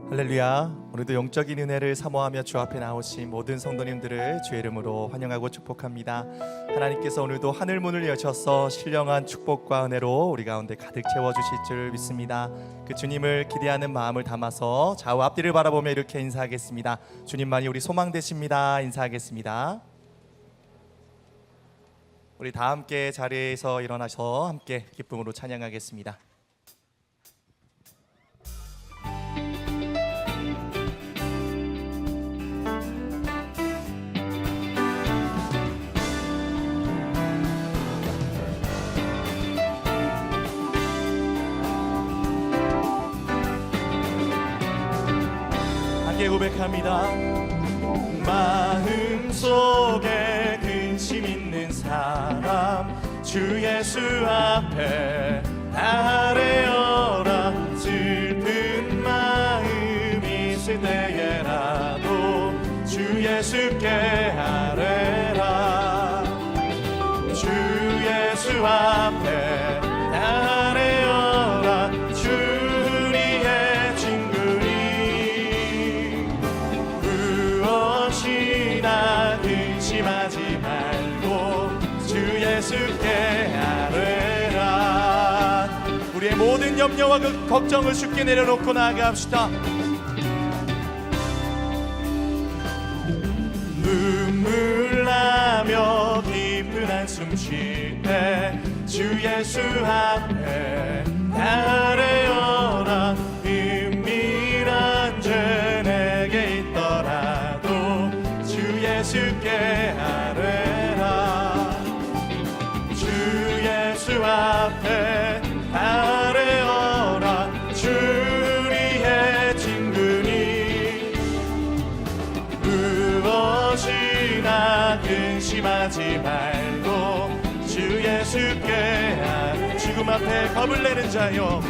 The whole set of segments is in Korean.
할렐루야. 오늘도 영적인 은혜를 사모하며 주 앞에 나오신 모든 성도님들을 주의 이름으로 환영하고 축복합니다. 하나님께서 오늘도 하늘 문을 여셔서 신령한 축복과 은혜로 우리 가운데 가득 채워주실 줄 믿습니다. 그 주님을 기대하는 마음을 담아서 좌우 앞뒤를 바라보며 이렇게 인사하겠습니다. 주님만이 우리 소망 되십니다. 인사하겠습니다. 우리 다 함께 자리에서 일어나서 함께 기쁨으로 찬양하겠습니다. 함께 고백합니다. 마음속에 근심 있는 사람 주 예수 앞에 아뢰어라. 슬픈 마음 있을 때에라도 주 예수께 아뢰라. 주 예수 앞에 아뢰어라. 주 우리의 친구니 무엇이나 근심하지 말고 주 예수께 아뢰라. 우리의 모든 염려와 그 걱정을 주께 내려놓고 나아갑시다. 눈물 나며 깊은 한숨 쉴 때 주 예수 앞에 아뢰어라. 은밀한 죄 내게 있더라도 주 예수께 아뢰라. 주 예수 앞에 아뢰어라. 주 우리의 친구니 무엇이나 근심하지 말고 주 예수께 죽음 앞에 겁을 내는 자여.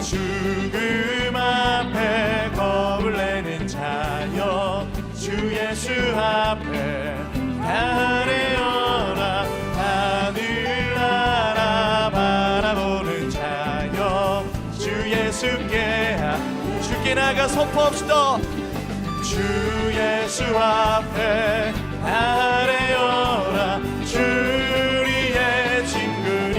죽음 앞에 겁을 내는 자여. 주 예수 앞에 아뢰어라. 하늘 나라 바라보는 자여. 주 예수께 주께 나가 선포합시다. 주 예수 앞에 아뢰어라. 주 우리의 친구니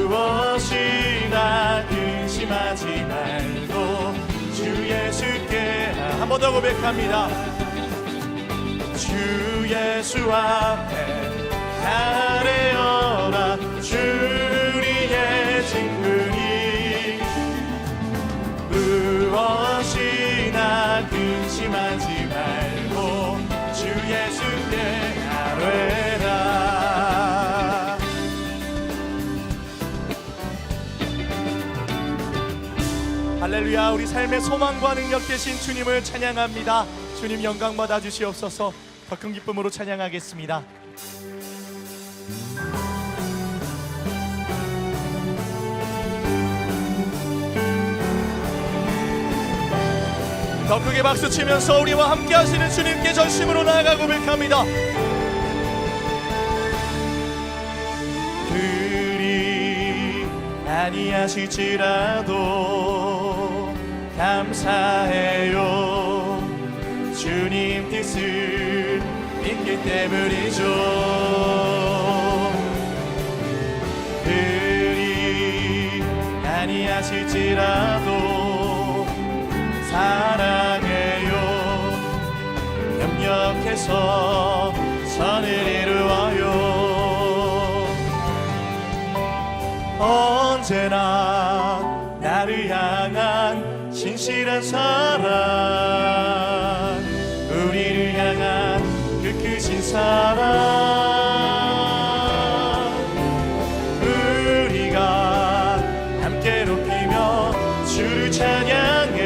무엇이나 근심하지 말고 주 예수께 한 번 더 고백합니다. 주 예수 앞에 아뢰어라. 주 우리의 친구니 무엇이나 근심하지 말고 주 예수께 아뢰라. 할렐루야. 우리 삶의 소망과 능력 되신 주님을 찬양합니다. 주님 영광 받아 주시옵소서. 더 큰 기쁨으로 찬양하겠습니다. 더 크게 박수 치면서 우리와 함께 하시는 주님께 전심으로 나아가 고백합니다. 그리 아니하실지라도 감사해요. 주님 뜻을 믿기 때문이죠. 그리 아니하실지라도 사랑해요. 협력해서 선을 이루어요. 언제나 나를 향한 신실한 사랑, 우리를 향한 그 크신 사랑, 우리가 함께 높이며 주를 찬양해.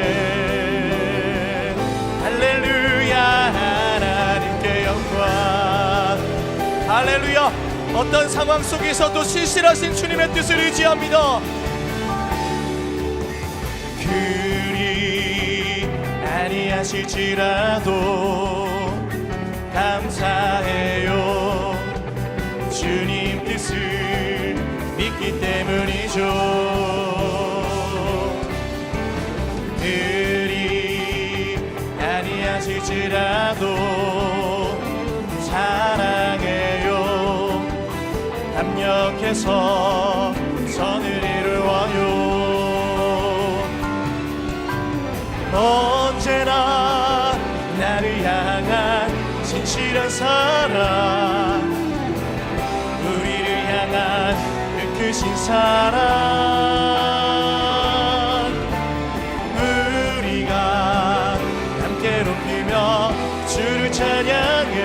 할렐루야. 하나님께 영광. 할렐루야. 어떤 상황 속에서도 신실하신 주님의 뜻을 의지합니다. 그리 아니하실지라도 감사해요. 주님 뜻을 믿기 때문이죠. 할지라도 사랑해요. 합력해서 선을 이루어요. 언제나 나를 향한 진실한 사랑, 우리를 향한 그 크신 사랑, 우리가 함께 높이며 주를 찬양해.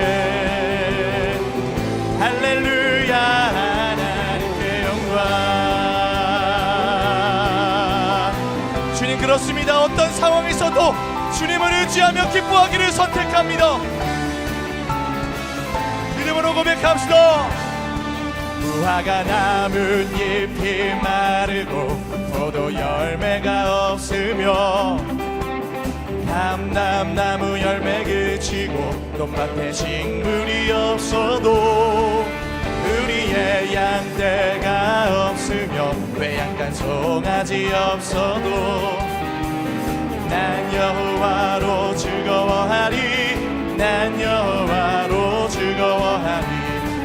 할렐루야 하나님께 영광. 주님, 그렇습니다. 어떤 상황에서도 주님을 의지하며 기뻐하기를 선택합니다. 믿음으로 고백합시다. 무화과 나뭇잎이 마르고 포도 열매가 없으며 감람나무 열매 그치고 논밭에 식물이 없어도 우리의 양떼가 없으며 외양간 송아지 없어도 난 여호와로 즐거워하리. 난 여호와로 즐거워하리.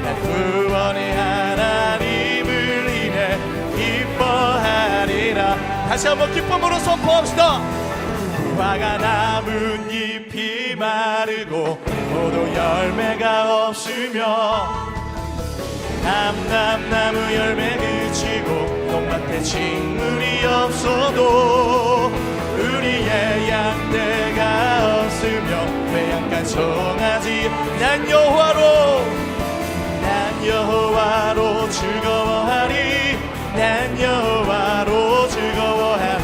난 구원의 하나님을 인해 기뻐하리라. 다시 한번 기쁨으로 선포합시다. 무화과 나뭇잎이 마르고 포도 열매가 없으며 감람나무 열매 그치고 논밭에 식물이 없어도 우리의 양떼가 없으며 외양간 송아지 난 여호와로 즐거워하리. 난 여호와로 즐거워하리.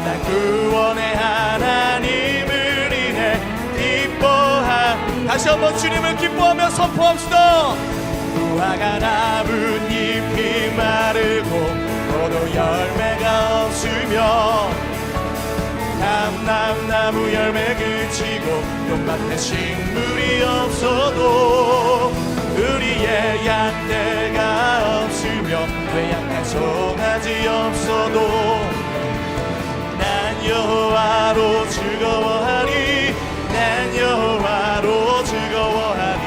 난 구원의 하나님을 인해 기뻐하. 다시 한번 주님을 기뻐하며 선포합시다. 무화과 나뭇잎이 마르고 포도 열매가 없으며 감람나무 열매 그치고 논밭에 식물이 없어도 우리의 양떼가 없으며 외양간 송아지 없어도 난 여호와로 즐거워하리. 난 여호와로 즐거워하리.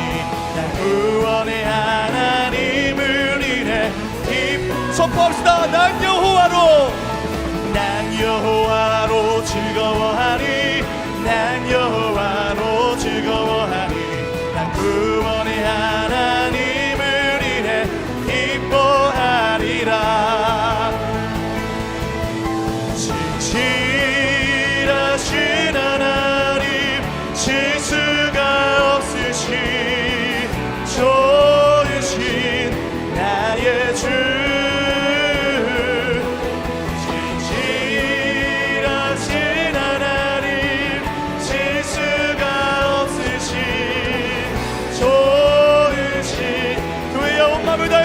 난 구원의 하나님을 인해 선포합시다. 난 여호와로 즐거워하리. 난 여호와로 즐거워하리. 난 구원의 하나님을 인해 기뻐하리라. 진실하신 하나님, 실수가 없으신 좋으신 나의 주,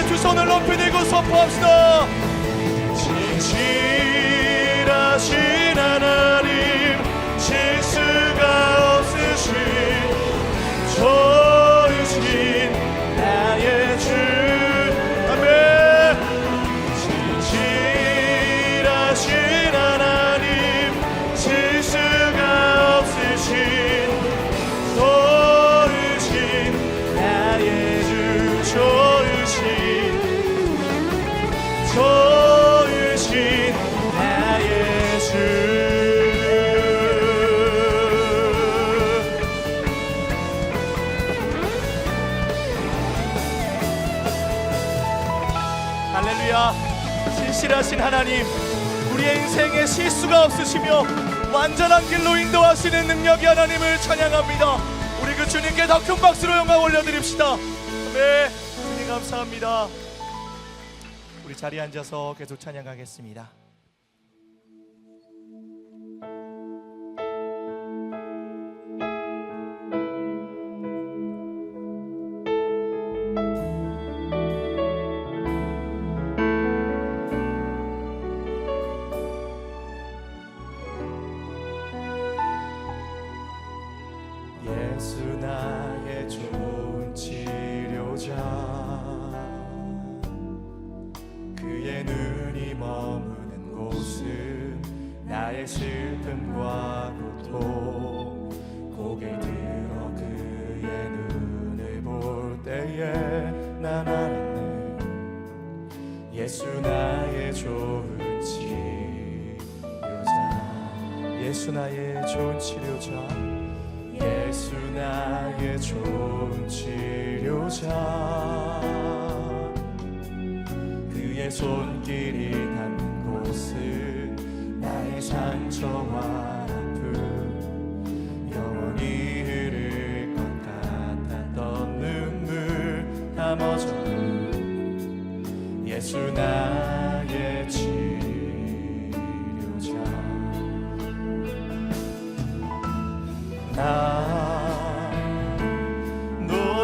두 손을 높이 들고 선포합시다. 진실하신 하나님, 실수가 없으신 좋으신 나의 주. 아멘. 진실하신 하나님, 실수가 없으신 좋으신 나의 주. 좋으신 나의 주. 할렐루야. 진실하신 하나님, 우리의 인생에 실수가 없으시며 완전한 길로 인도하시는 능력의 하나님을 찬양합니다. 우리 그 주님께 더 큰 박수로 영광 올려드립시다. 네, 주님 감사합니다. 우리 자리에 앉아서 계속 찬양하겠습니다. 예수 나의 좋은 치료자, 그의 눈이 머무는 곳은 나의 슬픔과 고통, 고개 들 예수 나의 좋은 치료자, 예수 나의 좋은 치료자, 예수 나의 좋은 치료자. 그의 손길이 닿는 곳은 나의 상처와 아픔 영원히 흐를 것 같았던 눈물 다 멎었네. 예수 나의 치료자. 나 노래하리라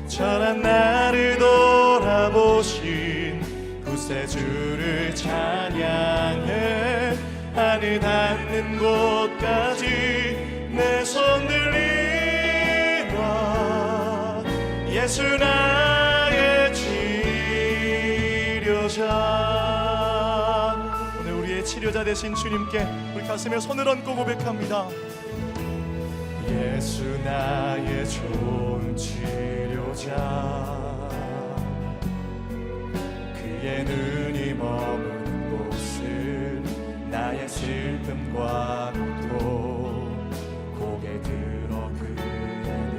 천한 나를 돌아보신 구세주를 찬양해. 하늘 닿는 곳까지 내 손 들리라. 예수 나의 치료자. 오늘 우리의 치료자 되신 주님께 우리 가슴에 손을 얹고 고백합니다. 예수 나의 좋은 치료자. 그의 눈이 머무는 곳은 나의 슬픔과 고통. 고개 들어 그의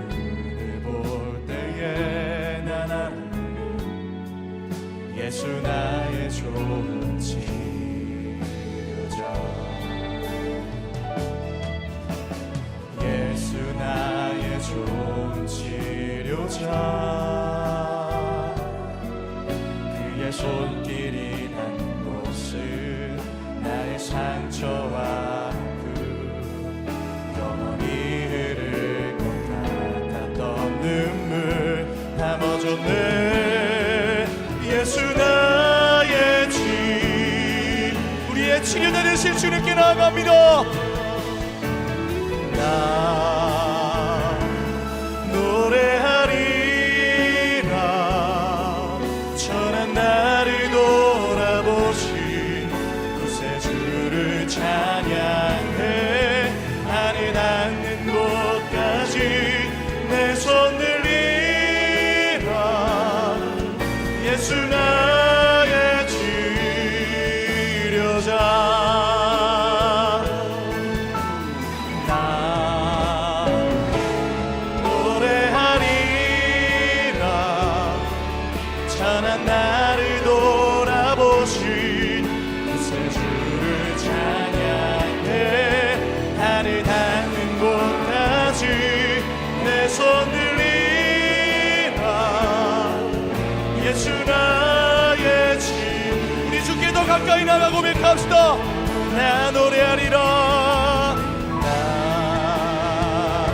눈을 볼 때에 난 알았네. 예수 나의 좋은 치료자. 예수 나의 좋은 치료자. 그의 손길이 닿는 곳은 나의 상처와 아픔 영원히 흐를 것 같았던 눈물 다 멎었네. 예수 나의 우리의 치료자 되신 주님께 나아갑니다. 나 노래하리라 천한 나를 돌아보신 구세주를 찬양해. 하늘 닿는 곳까지 내 손 들리라. 예수 나의 치료자. 나를 돌아보신 구세주를 찬양해. 하늘 닿는 곳까지 내 손 들리라. 예수 나의 우리 주께 더 가까이 나가 고백합시다. 나 노래하리라. 나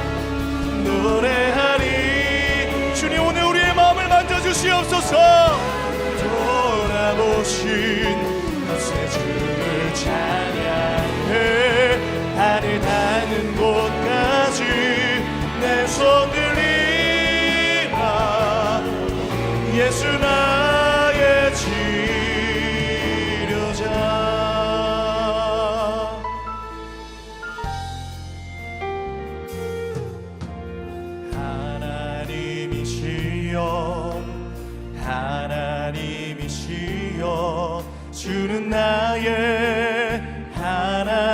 노래하리. 주님 오늘 우리의 마음을 만져주시옵소서. 돌아보신 구세주를 찬양해. 하늘 닿는 곳까지 내 손 들리라. 예수 나의 치료자. 하나님이시여 하나님이시여 주는 나의 하나님이시로다.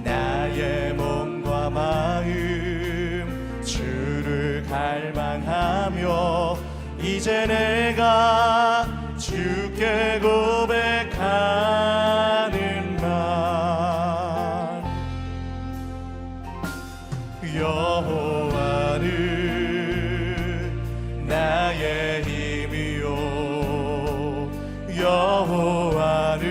나의 몸과 마음 주를 갈망하며 이제 내가 주께 고백하는 말. 여호와는 나의 힘이요 여호와는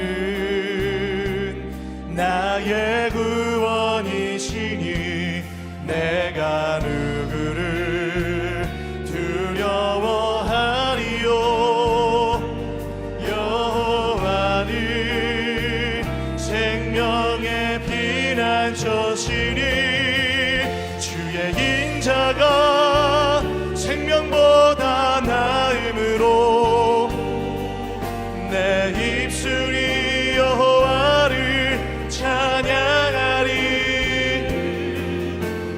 나의 구원이시니 내가 누구를 두려워하리요. 여호와는 생명의 피난처시니 주의 인자가 생명보다 나음으로 내 입술이 여호와를 찬양하리.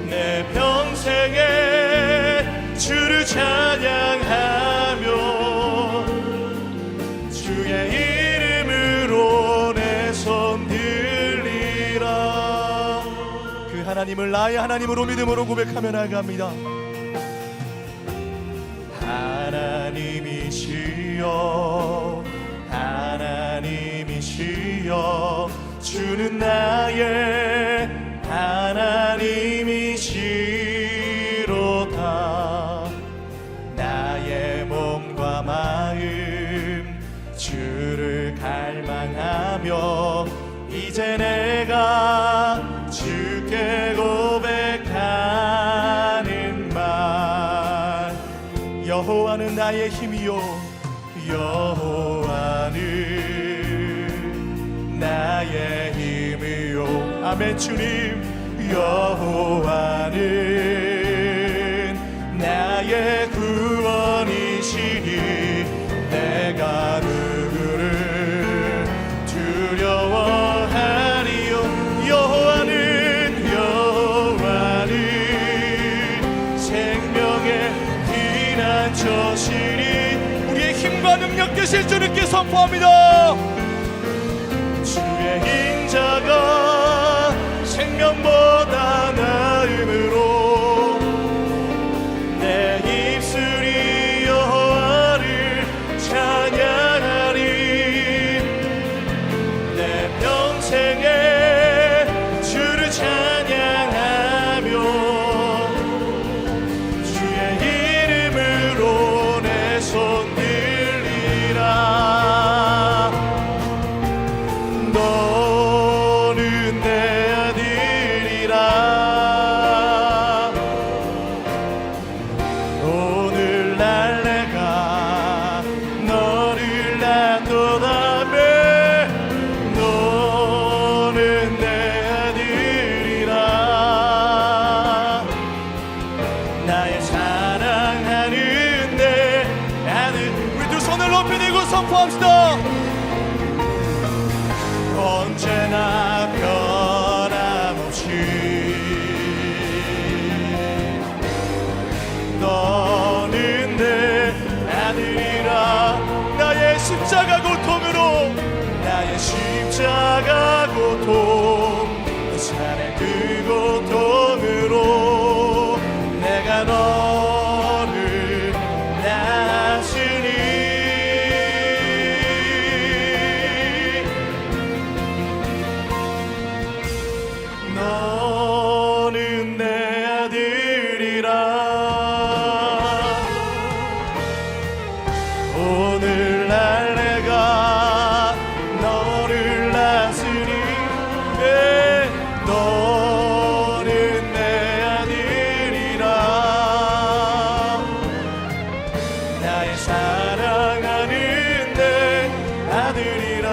내 병 평생에 주를 찬양하며 주의 이름으로 내 손 들리라. 그 하나님을 나의 하나님으로 믿음으로 고백하며 나아갑니다. 하나님이시여 하나님이시여 주는 나의 하나님이시로다. 나의 몸과 마음 주를 갈망하며 이제 내가 주께 고백하는 말. 여호와는 나의 힘이요 여호와는 나의 힘이요. 아멘. 주님 여호와는 나의 구원이시니 내가 누구를 두려워하리요. 여호와는 생명의 피난처시니 우리의 힘과 능력 되실 주님께 선포합니다. 주의 인자가 생명보다 나음으로 내 입술이 여호와를 찬양하리. 내 평생에 주를 찬양하며 주의 이름으로 내 손 들리라. 너는 내 아들이라. 오늘날 내가 너를 낳도다매 너는 내 아들이라. 나의 사랑하는 내 아들. 우리 두 손을 높이 들고 선포합시다. 언제나 변함없이 너는 내 아들이라. 나의 십자가 고통으로 나의 십자가 고통 산의 그 고통으로 내가 너를 낳았으니 너는 내 아들이라. 오늘날 내가 너를 낳았으니 너는 내 아들이라. 나의 사랑하는 내 아들이라.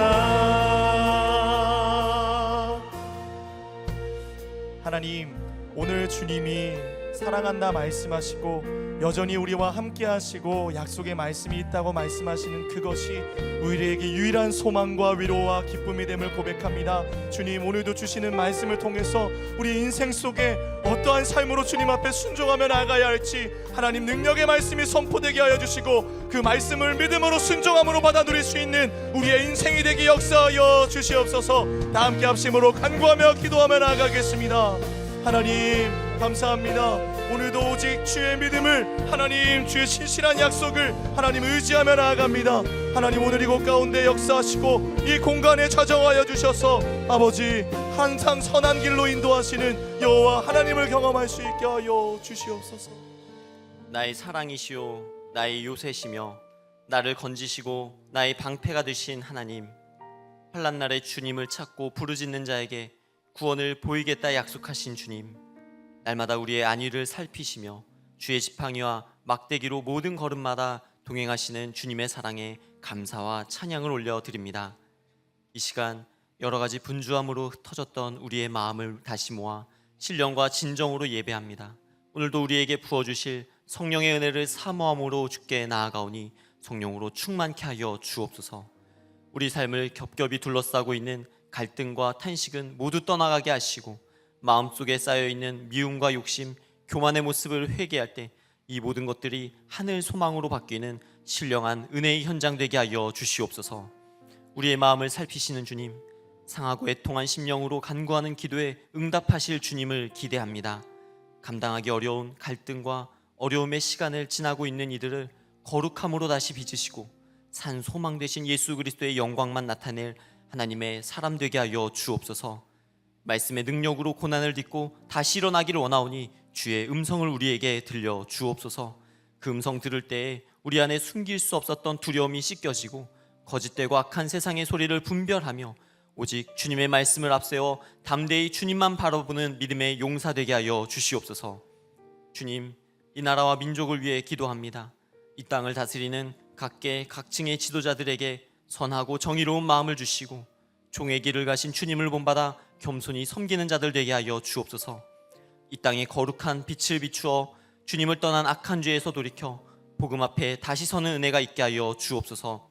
하나님, 오늘 주님이 사랑한다 말씀하시고 여전히 우리와 함께 하시고 약속의 말씀이 있다고 말씀하시는 그것이 우리에게 유일한 소망과 위로와 기쁨이 됨을 고백합니다. 주님, 오늘도 주시는 말씀을 통해서 우리 인생 속에 어떠한 삶으로 주님 앞에 순종하며 나아가야 할지 하나님 능력의 말씀이 선포되게 하여 주시고 그 말씀을 믿음으로 순종함으로 받아 누릴 수 있는 우리의 인생이 되게 역사하여 주시옵소서. 다 함께 합심으로 간구하며 기도하며 나아가겠습니다. 하나님 감사합니다. 오늘도 오직 주의 믿음을 하나님 주의 신실한 약속을 하나님 의지하며 나아갑니다. 하나님 오늘 이곳 가운데 역사하시고 이 공간에 좌정하여 주셔서 아버지 항상 선한 길로 인도하시는 여호와 하나님을 경험할 수 있게 하여 주시옵소서. 나의 사랑이시오 나의 요새시며 나를 건지시고 나의 방패가 되신 하나님, 환난 날에 주님을 찾고 부르짖는 자에게 구원을 보이겠다 약속하신 주님, 날마다 우리의 안위를 살피시며 주의 지팡이와 막대기로 모든 걸음마다 동행하시는 주님의 사랑에 감사와 찬양을 올려드립니다. 이 시간 여러 가지 분주함으로 흩어졌던 우리의 마음을 다시 모아 신령과 진정으로 예배합니다. 오늘도 우리에게 부어주실 성령의 은혜를 사모함으로 주께 나아가오니 성령으로 충만케 하여 주옵소서. 우리 삶을 겹겹이 둘러싸고 있는 갈등과 탄식은 모두 떠나가게 하시고 마음속에 쌓여있는 미움과 욕심, 교만의 모습을 회개할 때 이 모든 것들이 하늘 소망으로 바뀌는 신령한 은혜의 현장 되게 하여 주시옵소서. 우리의 마음을 살피시는 주님, 상하고 애통한 심령으로 간구하는 기도에 응답하실 주님을 기대합니다. 감당하기 어려운 갈등과 어려움의 시간을 지나고 있는 이들을 거룩함으로 다시 빚으시고 산 소망 되신 예수 그리스도의 영광만 나타낼 하나님의 사람 되게 하여 주옵소서. 말씀의 능력으로 고난을 딛고 다시 일어나기를 원하오니 주의 음성을 우리에게 들려 주옵소서. 그 음성 들을 때에 우리 안에 숨길 수 없었던 두려움이 씻겨지고 거짓되고 악한 세상의 소리를 분별하며 오직 주님의 말씀을 앞세워 담대히 주님만 바라보는 믿음의 용사 되게 하여 주시옵소서. 주님, 이 나라와 민족을 위해 기도합니다. 이 땅을 다스리는 각계 각층의 지도자들에게 선하고 정의로운 마음을 주시고 종의 길을 가신 주님을 본받아 겸손히 섬기는 자들 되게 하여 주옵소서. 이 땅에 거룩한 빛을 비추어 주님을 떠난 악한 죄에서 돌이켜 복음 앞에 다시 서는 은혜가 있게 하여 주옵소서.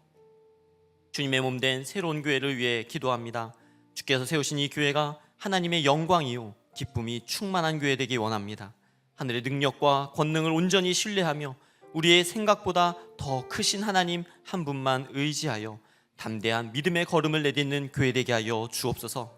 주님의 몸된 새로운 교회를 위해 기도합니다. 주께서 세우신 이 교회가 하나님의 영광이요 기쁨이 충만한 교회 되기 원합니다. 하늘의 능력과 권능을 온전히 신뢰하며 우리의 생각보다 더 크신 하나님 한 분만 의지하여 담대한 믿음의 걸음을 내딛는 교회 되게 하여 주옵소서.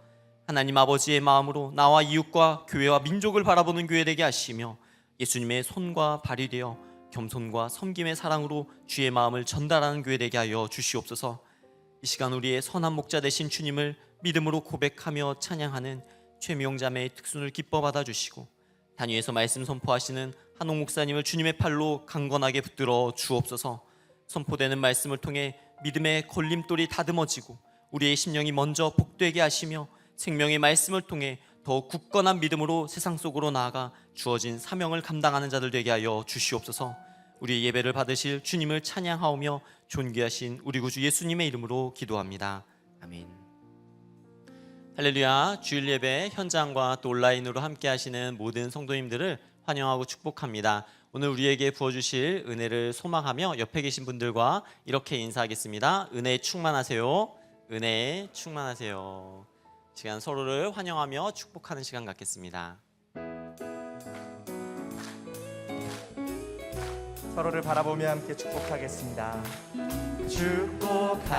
하나님 아버지의 마음으로 나와 이웃과 교회와 민족을 바라보는 교회 되게 하시며 예수님의 손과 발이 되어 겸손과 섬김의 사랑으로 주의 마음을 전달하는 교회 되게 하여 주시옵소서. 이 시간 우리의 선한 목자 되신 주님을 믿음으로 고백하며 찬양하는 최미용자매의 특순을 기뻐 받아주시고 단위에서 말씀 선포하시는 한옥 목사님을 주님의 팔로 강건하게 붙들어 주옵소서. 선포되는 말씀을 통해 믿음의 걸림돌이 다듬어지고 우리의 심령이 먼저 복되게 하시며 생명의 말씀을 통해 더욱 굳건한 믿음으로 세상 속으로 나아가 주어진 사명을 감당하는 자들 되게 하여 주시옵소서. 우리의 예배를 받으실 주님을 찬양하오며 존귀하신 우리 구주 예수님의 이름으로 기도합니다. 아멘. 할렐루야. 주일 예배 현장과 또 온라인으로 함께 하시는 모든 성도님들을 환영하고 축복합니다. 오늘 우리에게 부어주실 은혜를 소망하며 옆에 계신 분들과 이렇게 인사하겠습니다. 은혜에 충만하세요. 은혜에 충만하세요. 시간 서로를 환영하며 축복하는 시간 갖겠습니다. 서로를 바라보며 함께 축복하겠습니다.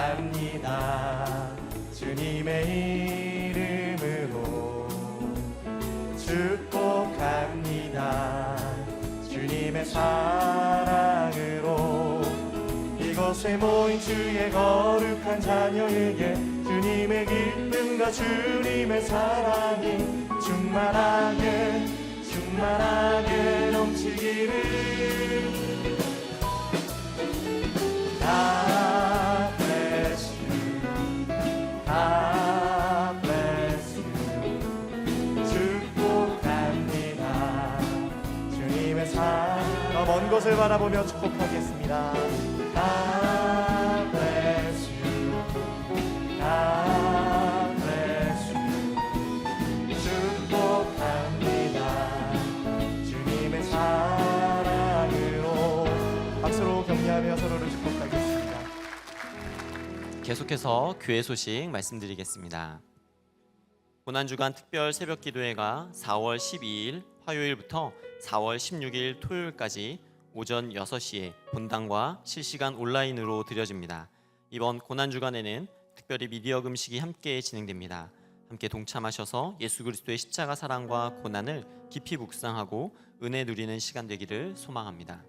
축복합니다. 주님의 이름으로 축복합니다. 주님의 사랑으로 이곳에 모인 주의 거룩한 자녀에게 주님의 기쁨과 주님의 사랑이 충만하게 충만하게 넘치기를. God bless you, God bless you. 축복합니다. 주님의 사랑 먼 곳을 바라보며 축복하겠습니다. God bless you, God bless you. 축복합니다. 주님의 사랑으로 박수로 격려하며 서로를 축복하겠습니다. 계속해서 교회 소식 말씀드리겠습니다. 고난주간 특별 새벽기도회가 4월 12일 화요일부터 4월 16일 토요일까지 오전 6시에 본당과 실시간 온라인으로 드려집니다. 이번 고난주간에는 특별히 미디어 금식이 함께 진행됩니다. 함께 동참하셔서 예수 그리스도의 십자가 사랑과 고난을 깊이 묵상하고 은혜 누리는 시간 되기를 소망합니다.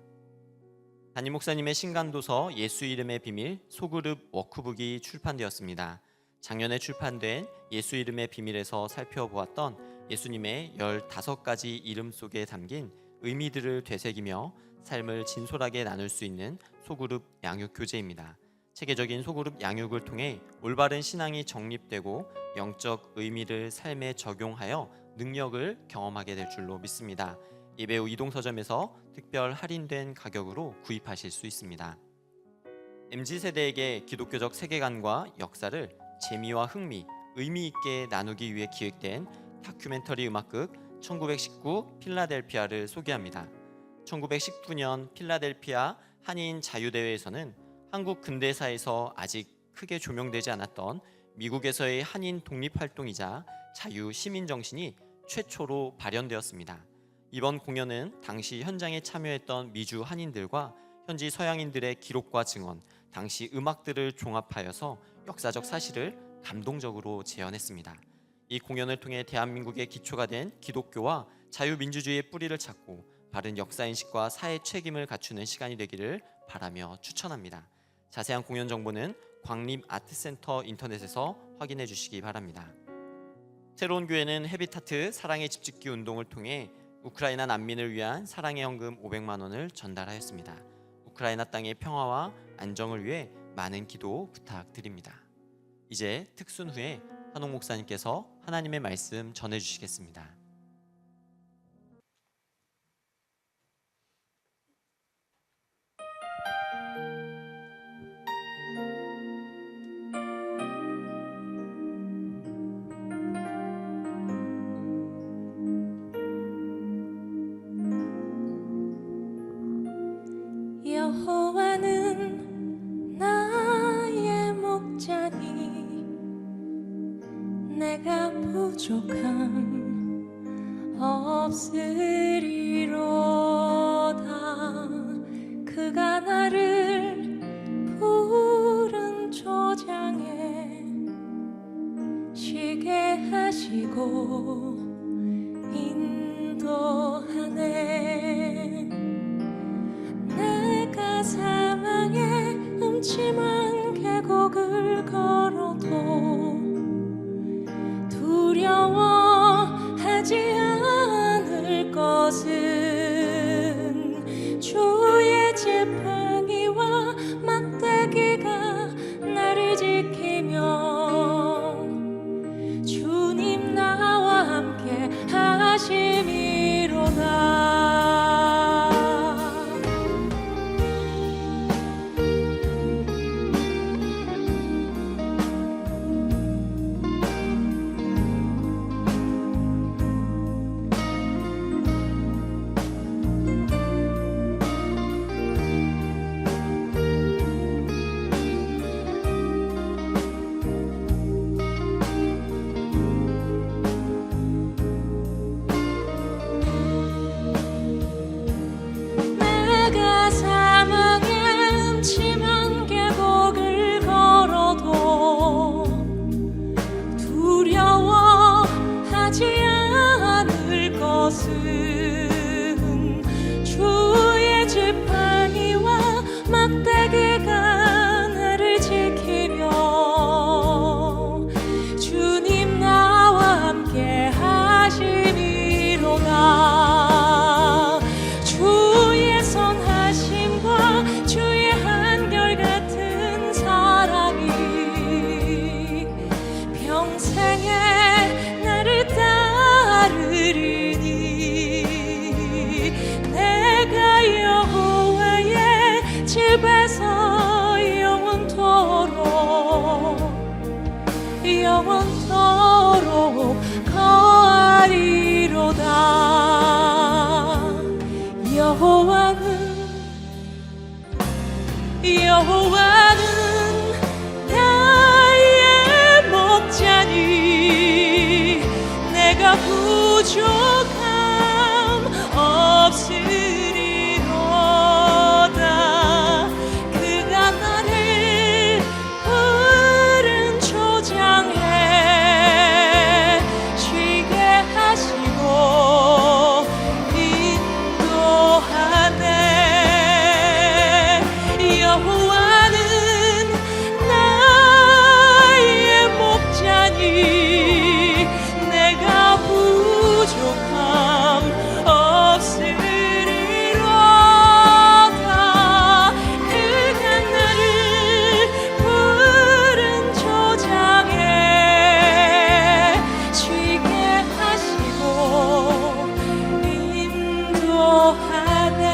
담임 목사님의 신간도서 예수 이름의 비밀 소그룹 워크북이 출판되었습니다. 작년에 출판된 예수 이름의 비밀에서 살펴보았던 예수님의 15가지 이름 속에 담긴 의미들을 되새기며 삶을 진솔하게 나눌 수 있는 소그룹 양육 교재입니다. 체계적인 소그룹 양육을 통해 올바른 신앙이 정립되고 영적 의미를 삶에 적용하여 능력을 경험하게 될 줄로 믿습니다. 예배 후 이동서점에서 특별 할인된 가격으로 구입하실 수 있습니다. MZ세대에게 기독교적 세계관과 역사를 재미와 흥미, 의미 있게 나누기 위해 기획된 다큐멘터리 음악극 1919 필라델피아를 소개합니다. 1919년 필라델피아 한인 자유대회에서는 한국 근대사에서 아직 크게 조명되지 않았던 미국에서의 한인 독립활동이자 자유 시민정신이 최초로 발현되었습니다. 이번 공연은 당시 현장에 참여했던 미주 한인들과 현지 서양인들의 기록과 증언, 당시 음악들을 종합하여서 역사적 사실을 감동적으로 재현했습니다. 이 공연을 통해 대한민국의 기초가 된 기독교와 자유민주주의의 뿌리를 찾고 바른 역사인식과 사회 책임을 갖추는 시간이 되기를 바라며 추천합니다. 자세한 공연 정보는 광림아트센터 인터넷에서 확인해 주시기 바랍니다. 새로운 교회는 헤비타트 사랑의 집짓기 운동을 통해 우크라이나 난민을 위한 사랑의 헌금 500만 원을 전달하였습니다. 우크라이나 땅의 평화와 안정을 위해 많은 기도 부탁드립니다. 이제 특순 후에 한옥 목사님께서 하나님의 말씀 전해주시겠습니다. 여호와는 나의 목자니 내가 부족함 없으리로다. 그가 나를 푸른 초장에 쉬게 하시고 인도하네. 내가 사망의 음침한 계곡을 걸어도 두려워하지 않을 것은 주의 지팡이와 막대기가 나를 지키며 주님 나와 함께 하심이로다. 주의 지팡이와 막대기가 나를 지키며 주님 나와 함께 하심이로다. 주의 선하심과 주의 한결같은 사랑이 평생에 나를 따르리니 내가 여호와의 집에서 영원토록 거하리로다. 여호와는 나의 목자니 내가 부족함 없으리로다. 그가 나를 푸른 초장에 쉬게 하시고 인도하네. 여호와는 나의 목자니 내가 부족함 없으리로다. 그가 나를 푸른 초장에 쉬게 하시고 인도하네.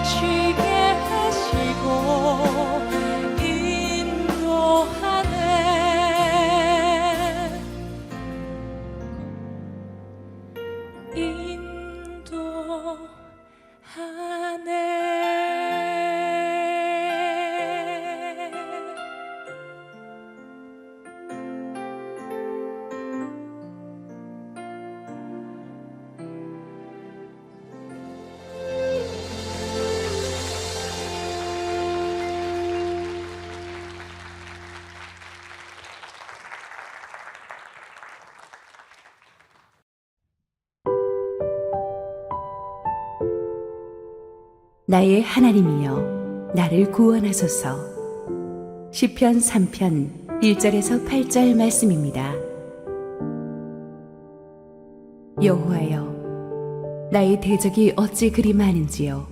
쉬게 하시고 인도하네. 나의 하나님이여 나를 구원하소서. 시편 3편 1절에서 8절 말씀입니다. 여호와여, 나의 대적이 어찌 그리 많은지요.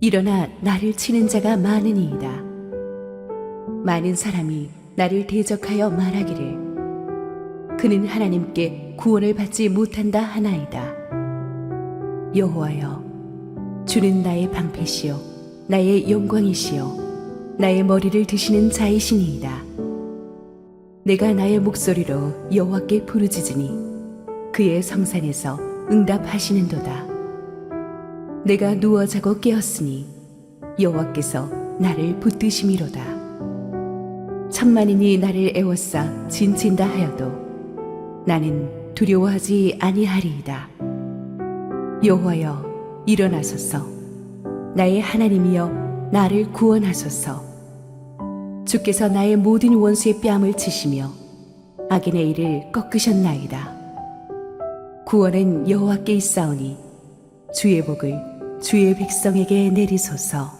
일어나 나를 치는 자가 많으니이다. 많은 사람이 나를 대적하여 말하기를 그는 하나님께 구원을 받지 못한다 하나이다. 여호와여, 주는 나의 방패시요 나의 영광이시요 나의 머리를 드시는 자이시니이다. 내가 나의 목소리로 여호와께 부르짖으니 그의 성산에서 응답하시는도다. 내가 누워 자고 깨었으니 여호와께서 나를 붙드심이로다. 천만인이 나를 애워싸 진친다 하여도 나는 두려워하지 아니하리이다. 여호와여, 일어나소서. 나의 하나님이여 나를 구원하소서. 주께서 나의 모든 원수의 뺨을 치시며 악인의 일을 꺾으셨나이다. 구원은 여호와께 있사오니 주의 복을 주의 백성에게 내리소서.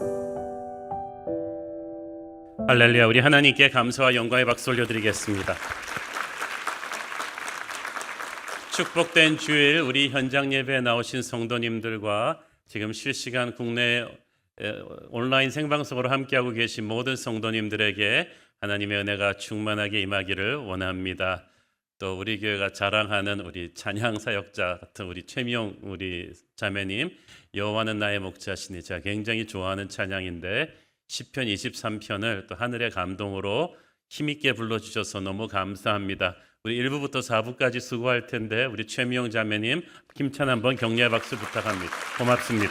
할렐루야. 우리 하나님께 감사와 영광의 박수 올려드리겠습니다. 축복된 주일 우리 현장 예배에 나오신 성도님들과 지금 실시간 국내 온라인 생방송으로 함께하고 계신 모든 성도님들에게 하나님의 은혜가 충만하게 임하기를 원합니다. 또 우리 교회가 자랑하는 우리 찬양 사역자 같은 우리 최미용 우리 자매님, 여호와는 나의 목자시니, 제가 굉장히 좋아하는 찬양인데 시편 23편을 또 하늘의 감동으로 힘있게 불러주셔서 너무 감사합니다. 우리 1부부터 4부까지 수고할 텐데 우리 최미용 자매님 힘찬 한번 격려의 박수 부탁합니다. 고맙습니다.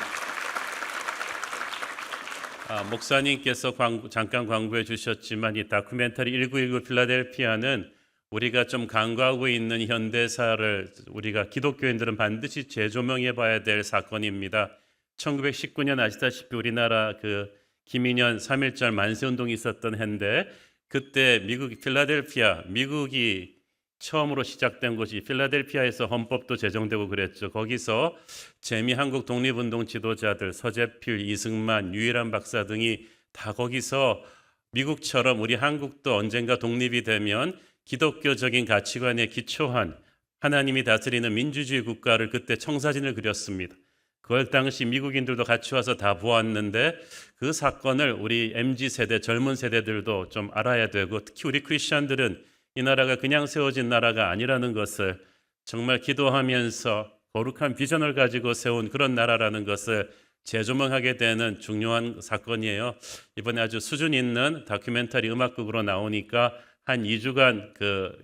목사님께서 잠깐 광고해 주셨지만 이 다큐멘터리 1919 필라델피아는 우리가 좀 간과하고 있는 현대사를 우리가 기독교인들은 반드시 재조명해 봐야 될 사건입니다. 1919년 아시다시피 우리나라 그 김인현 3.1절 만세운동이 있었던 해인데 그때 미국이 처음으로 시작된 곳이 필라델피아에서 헌법도 제정되고 그랬죠. 거기서 재미 한국 독립운동 지도자들 서재필, 이승만, 유일한 박사 등이 다 거기서 미국처럼 우리 한국도 언젠가 독립이 되면 기독교적인 가치관에 기초한 하나님이 다스리는 민주주의 국가를 그때 청사진을 그렸습니다. 그걸 당시 미국인들도 같이 와서 다 보았는데 그 사건을 우리 MZ세대 젊은 세대들도 좀 알아야 되고 특히 우리 크리스천들은 이 나라가 그냥 세워진 나라가 아니라는 것을 정말 기도하면서 거룩한 비전을 가지고 세운 그런 나라라는 것을 재조명하게 되는 중요한 사건이에요. 이번에 아주 수준 있는 다큐멘터리 음악극으로 나오니까 한 2주간 그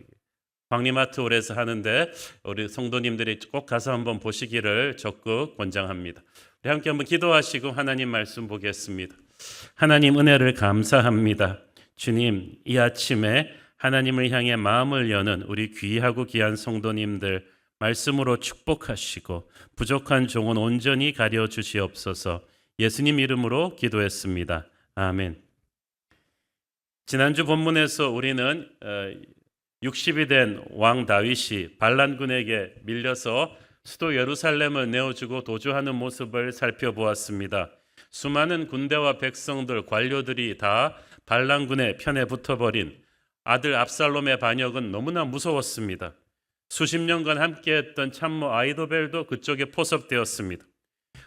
광림아트홀에서 하는데 우리 성도님들이 꼭 가서 한번 보시기를 적극 권장합니다. 우리 함께 한번 기도하시고 하나님 말씀 보겠습니다. 하나님 은혜를 감사합니다. 주님, 이 아침에 하나님을 향해 마음을 여는 우리 귀하고 귀한 성도님들 말씀으로 축복하시고 부족한 종은 온전히 가려 주시옵소서. 예수님 이름으로 기도했습니다. 아멘. 지난주 본문에서 우리는 60이 된 왕 다윗이 반란군에게 밀려서 수도 예루살렘을 내어주고 도주하는 모습을 살펴보았습니다. 수많은 군대와 백성들, 관료들이 다 반란군의 편에 붙어버린 아들 압살롬의 반역은 너무나 무서웠습니다. 수십 년간 함께했던 참모 아이도벨도 그쪽에 포섭되었습니다.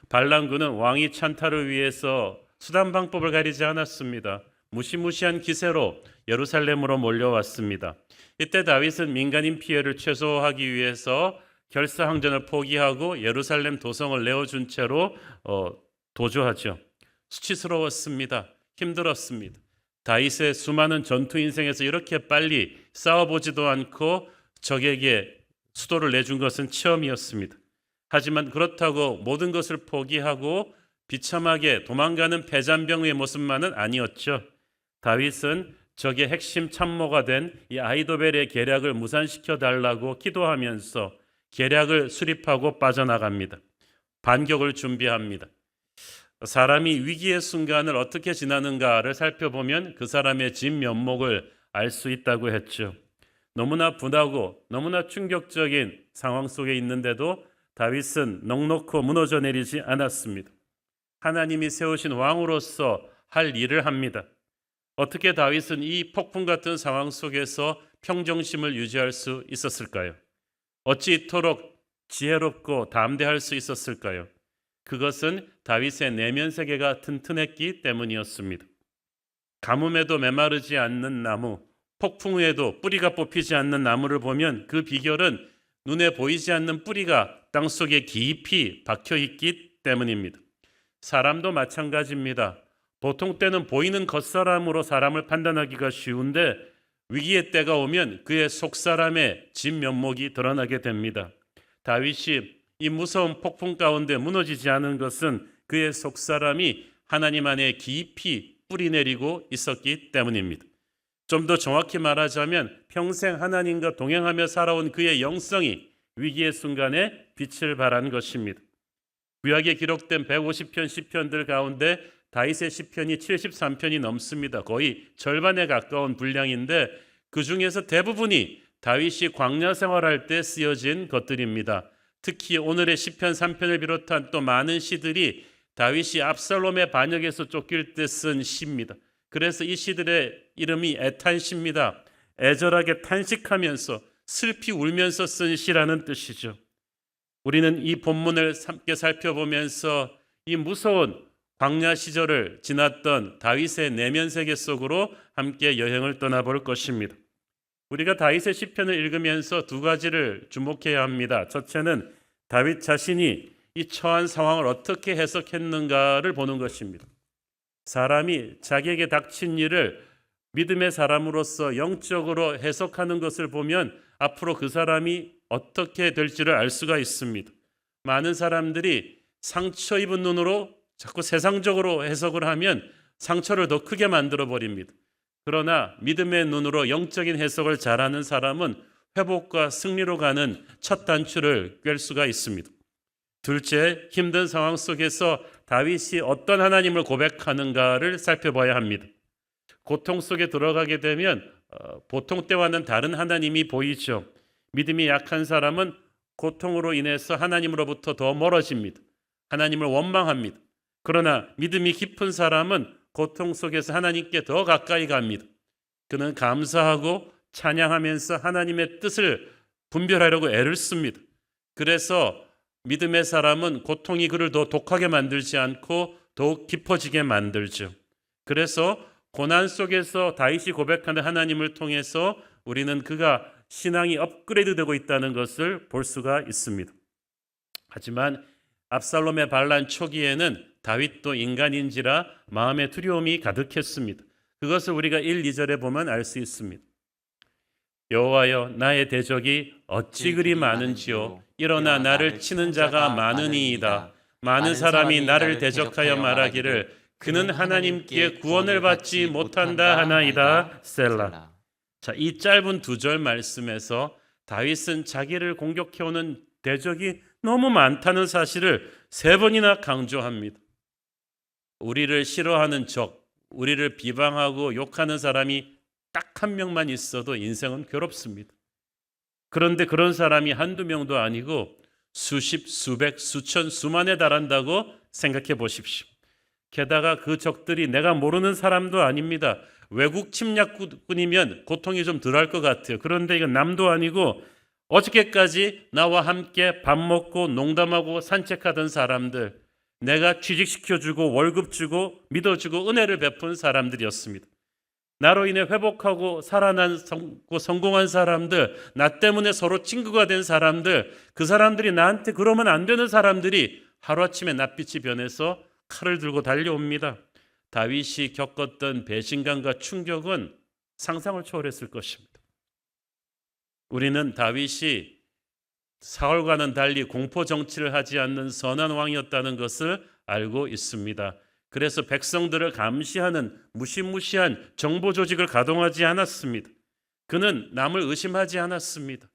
반란군은 왕이 찬탈을 위해서 수단 방법을 가리지 않았습니다. 무시무시한 기세로 예루살렘으로 몰려왔습니다. 이때 다윗은 민간인 피해를 최소화하기 위해서 결사항전을 포기하고 예루살렘 도성을 내어준 채로 도주하죠. 수치스러웠습니다. 힘들었습니다. 다윗의 수많은 전투 인생에서 이렇게 빨리 싸워보지도 않고 적에게 수도를 내준 것은 처음이었습니다. 하지만 그렇다고 모든 것을 포기하고 비참하게 도망가는 패잔병의 모습만은 아니었죠. 다윗은 적의 핵심 참모가 된 이 아히도벨의 계략을 무산시켜 달라고 기도하면서 계략을 수립하고 빠져나갑니다. 반격을 준비합니다. 사람이 위기의 순간을 어떻게 지나는가를 살펴보면 그 사람의 진면목을 알 수 있다고 했죠. 너무나 분하고 너무나 충격적인 상황 속에 있는데도 다윗은 넋놓고 무너져 내리지 않았습니다. 하나님이 세우신 왕으로서 할 일을 합니다. 어떻게 다윗은 이 폭풍 같은 상황 속에서 평정심을 유지할 수 있었을까요? 어찌 이토록 지혜롭고 담대할 수 있었을까요? 그것은 다윗의 내면 세계가 튼튼했기 때문이었습니다. 가뭄에도 메마르지 않는 나무, 폭풍 후에도 뿌리가 뽑히지 않는 나무를 보면 그 비결은 눈에 보이지 않는 뿌리가 땅속에 깊이 박혀 있기 때문입니다. 사람도 마찬가지입니다. 보통 때는 보이는 겉사람으로 사람을 판단하기가 쉬운데 위기의 때가 오면 그의 속사람의 진면목이 드러나게 됩니다. 다윗이 이 무서운 폭풍 가운데 무너지지 않은 것은 그의 속사람이 하나님 안에 깊이 뿌리내리고 있었기 때문입니다. 좀 더 정확히 말하자면 평생 하나님과 동행하며 살아온 그의 영성이 위기의 순간에 빛을 발한 것입니다. 구약에 기록된 150편 시편들 가운데 다윗의 시편이 73편이 넘습니다. 거의 절반에 가까운 분량인데 그 중에서 대부분이 다윗이 광야 생활할 때 쓰여진 것들입니다. 특히 오늘의 시편 3편을 비롯한 또 많은 시들이 다윗이 압살롬의 반역에서 쫓길 때 쓴 시입니다. 그래서 이 시들의 이름이 애탄시입니다. 애절하게 탄식하면서 슬피 울면서 쓴 시라는 뜻이죠. 우리는 이 본문을 함께 살펴보면서 이 무서운 광야 시절을 지났던 다윗의 내면 세계 속으로 함께 여행을 떠나볼 것입니다. 우리가 다윗의 시편을 읽으면서 두 가지를 주목해야 합니다. 첫째는 다윗 자신이 이 처한 상황을 어떻게 해석했는가를 보는 것입니다. 사람이 자기에게 닥친 일을 믿음의 사람으로서 영적으로 해석하는 것을 보면 앞으로 그 사람이 어떻게 될지를 알 수가 있습니다. 많은 사람들이 상처 입은 눈으로 자꾸 세상적으로 해석을 하면 상처를 더 크게 만들어 버립니다. 그러나 믿음의 눈으로 영적인 해석을 잘하는 사람은 회복과 승리로 가는 첫 단추를 꿰 수가 있습니다. 둘째, 힘든 상황 속에서 다윗이 어떤 하나님을 고백하는가를 살펴봐야 합니다. 고통 속에 들어가게 되면 보통 때와는 다른 하나님이 보이죠. 믿음이 약한 사람은 고통으로 인해서 하나님으로부터 더 멀어집니다. 하나님을 원망합니다. 그러나 믿음이 깊은 사람은 고통 속에서 하나님께 더 가까이 갑니다. 그는 감사하고 찬양하면서 하나님의 뜻을 분별하려고 애를 씁니다. 그래서 믿음의 사람은 고통이 그를 더 독하게 만들지 않고 더욱 깊어지게 만들죠. 그래서 고난 속에서 다윗이 고백하는 하나님을 통해서 우리는 그가 신앙이 업그레이드되고 있다는 것을 볼 수가 있습니다. 하지만 압살롬의 반란 초기에는 다윗도 인간인지라 마음의 두려움이 가득했습니다. 그것을 우리가 1, 2절에 보면 알 수 있습니다. 여호와여 나의 대적이 어찌 그리 많은지요 일어나 나를 치는 자가 많으니이다. 많은 사람이 나를 대적하여 말하기를 그는 하나님께 구원을 받지 못한다 하나이다. 셀라. 자, 이 짧은 두 절 말씀에서 다윗은 자기를 공격해오는 대적이 너무 많다는 사실을 세 번이나 강조합니다. 우리를 싫어하는 적, 우리를 비방하고 욕하는 사람이 딱 한 명만 있어도 인생은 괴롭습니다. 그런데 그런 사람이 한두 명도 아니고 수십, 수백, 수천, 수만에 달한다고 생각해 보십시오. 게다가 그 적들이 내가 모르는 사람도 아닙니다. 외국 침략군이면 고통이 좀 덜할 것 같아요. 그런데 이건 남도 아니고 어저께까지 나와 함께 밥 먹고 농담하고 산책하던 사람들, 내가 취직시켜주고 월급 주고 믿어주고 은혜를 베푼 사람들이었습니다. 나로 인해 회복하고 살아나고 성공한 사람들, 나 때문에 서로 친구가 된 사람들, 그 사람들이 나한테 그러면 안 되는 사람들이 하루아침에 낯빛이 변해서 칼을 들고 달려옵니다. 다윗이 겪었던 배신감과 충격은 상상을 초월했을 것입니다. 우리는 다윗이 사울과는 달리 공포 정치를 하지 않는 선한 왕이었다는 것을 알고 있습니다. 그래서 백성들을 감시하는 무시무시한 정보 조직을 가동하지 않았습니다. 그는 남을 의심하지 않았습니다.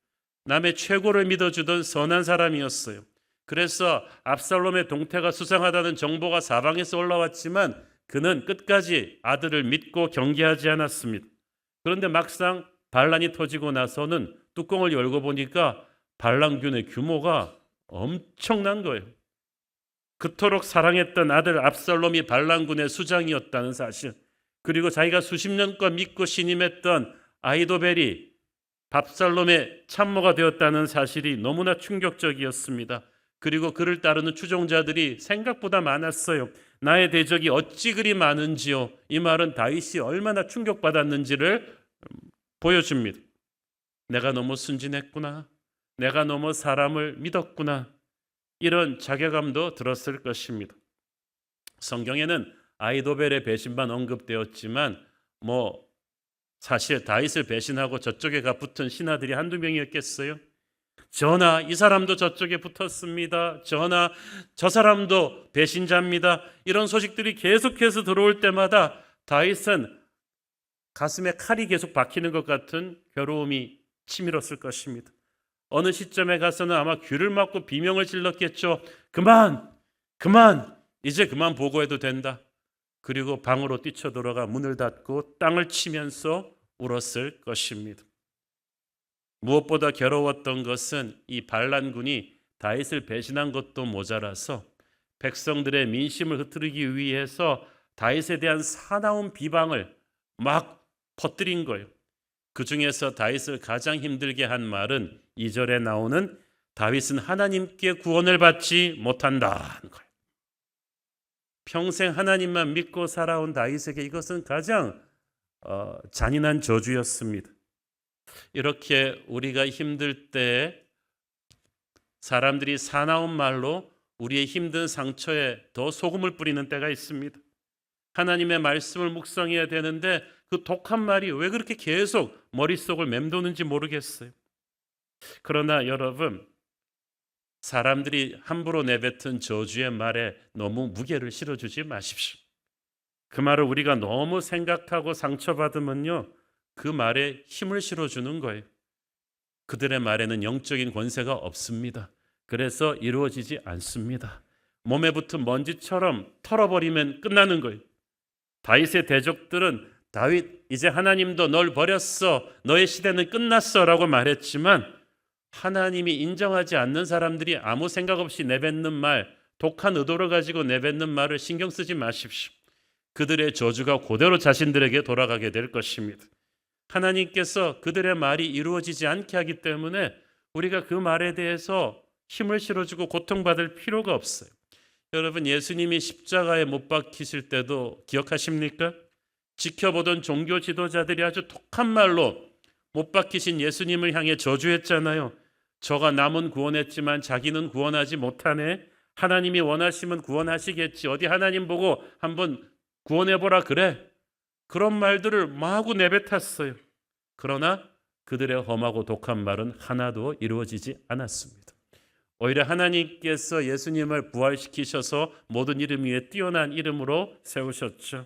남의 최고를 믿어주던 선한 사람이었어요. 그래서 압살롬의 동태가 수상하다는 정보가 사방에서 올라왔지만 그는 끝까지 아들을 믿고 경계하지 않았습니다. 그런데 막상 반란이 터지고 나서는 뚜껑을 열고 보니까 반란군의 규모가 엄청난 거예요. 그토록 사랑했던 아들 압살롬이 반란군의 수장이었다는 사실, 그리고 자기가 수십 년간 믿고 신임했던 아히도벨이 압살롬의 참모가 되었다는 사실이 너무나 충격적이었습니다. 그리고 그를 따르는 추종자들이 생각보다 많았어요. 나의 대적이 어찌 그리 많은지요. 이 말은 다윗이 얼마나 충격받았는지를 보여줍니다. 내가 너무 순진했구나. 내가 너무 사람을 믿었구나. 이런 자괴감도 들었을 것입니다. 성경에는 아히도벨의 배신만 언급되었지만 사실 다윗을 배신하고 저쪽에 가 붙은 신하들이 한두 명이었겠어요? 전하, 이 사람도 저쪽에 붙었습니다. 전하, 저 사람도 배신자입니다. 이런 소식들이 계속해서 들어올 때마다 다윗은 가슴에 칼이 계속 박히는 것 같은 괴로움이 치밀었을 것입니다. 어느 시점에 가서는 아마 귀를 막고 비명을 질렀겠죠. 그만! 이제 그만 보고해도 된다. 그리고 방으로 뛰쳐들어가 문을 닫고 땅을 치면서 울었을 것입니다. 무엇보다 괴로웠던 것은 이 반란군이 다윗을 배신한 것도 모자라서 백성들의 민심을 흐트르기 위해서 다윗에 대한 사나운 비방을 막 퍼뜨린 거예요. 그 중에서 다윗을 가장 힘들게 한 말은 2절에 나오는 다윗은 하나님께 구원을 받지 못한다는 거예요. 평생 하나님만 믿고 살아온 다윗에게 이것은 가장 잔인한 저주였습니다. 이렇게 우리가 힘들 때 사람들이 사나운 말로 우리의 힘든 상처에 더 소금을 뿌리는 때가 있습니다. 하나님의 말씀을 묵상해야 되는데 그 독한 말이 왜 그렇게 계속 머릿속을 맴도는지 모르겠어요. 그러나 여러분, 사람들이 함부로 내뱉은 저주의 말에 너무 무게를 실어주지 마십시오. 그 말을 우리가 너무 생각하고 상처받으면요, 그 말에 힘을 실어주는 거예요. 그들의 말에는 영적인 권세가 없습니다. 그래서 이루어지지 않습니다. 몸에 붙은 먼지처럼 털어버리면 끝나는 거예요. 다윗의 대적들은 다윗, 이제 하나님도 널 버렸어, 너의 시대는 끝났어 라고 말했지만 하나님이 인정하지 않는 사람들이 아무 생각 없이 내뱉는 말, 독한 의도를 가지고 내뱉는 말을 신경 쓰지 마십시오. 그들의 저주가 그대로 자신들에게 돌아가게 될 것입니다. 하나님께서 그들의 말이 이루어지지 않게 하기 때문에 우리가 그 말에 대해서 힘을 실어주고 고통받을 필요가 없어요. 여러분, 예수님이 십자가에 못 박히실 때도 기억하십니까? 지켜보던 종교 지도자들이 아주 독한 말로 못 박히신 예수님을 향해 저주했잖아요. 저가 남은 구원했지만 자기는 구원하지 못하네. 하나님이 원하시면 구원하시겠지. 어디 하나님 보고 한번 구원해보라 그래. 그런 말들을 마구 내뱉었어요. 그러나 그들의 험하고 독한 말은 하나도 이루어지지 않았습니다. 오히려 하나님께서 예수님을 부활시키셔서 모든 이름 위에 뛰어난 이름으로 세우셨죠.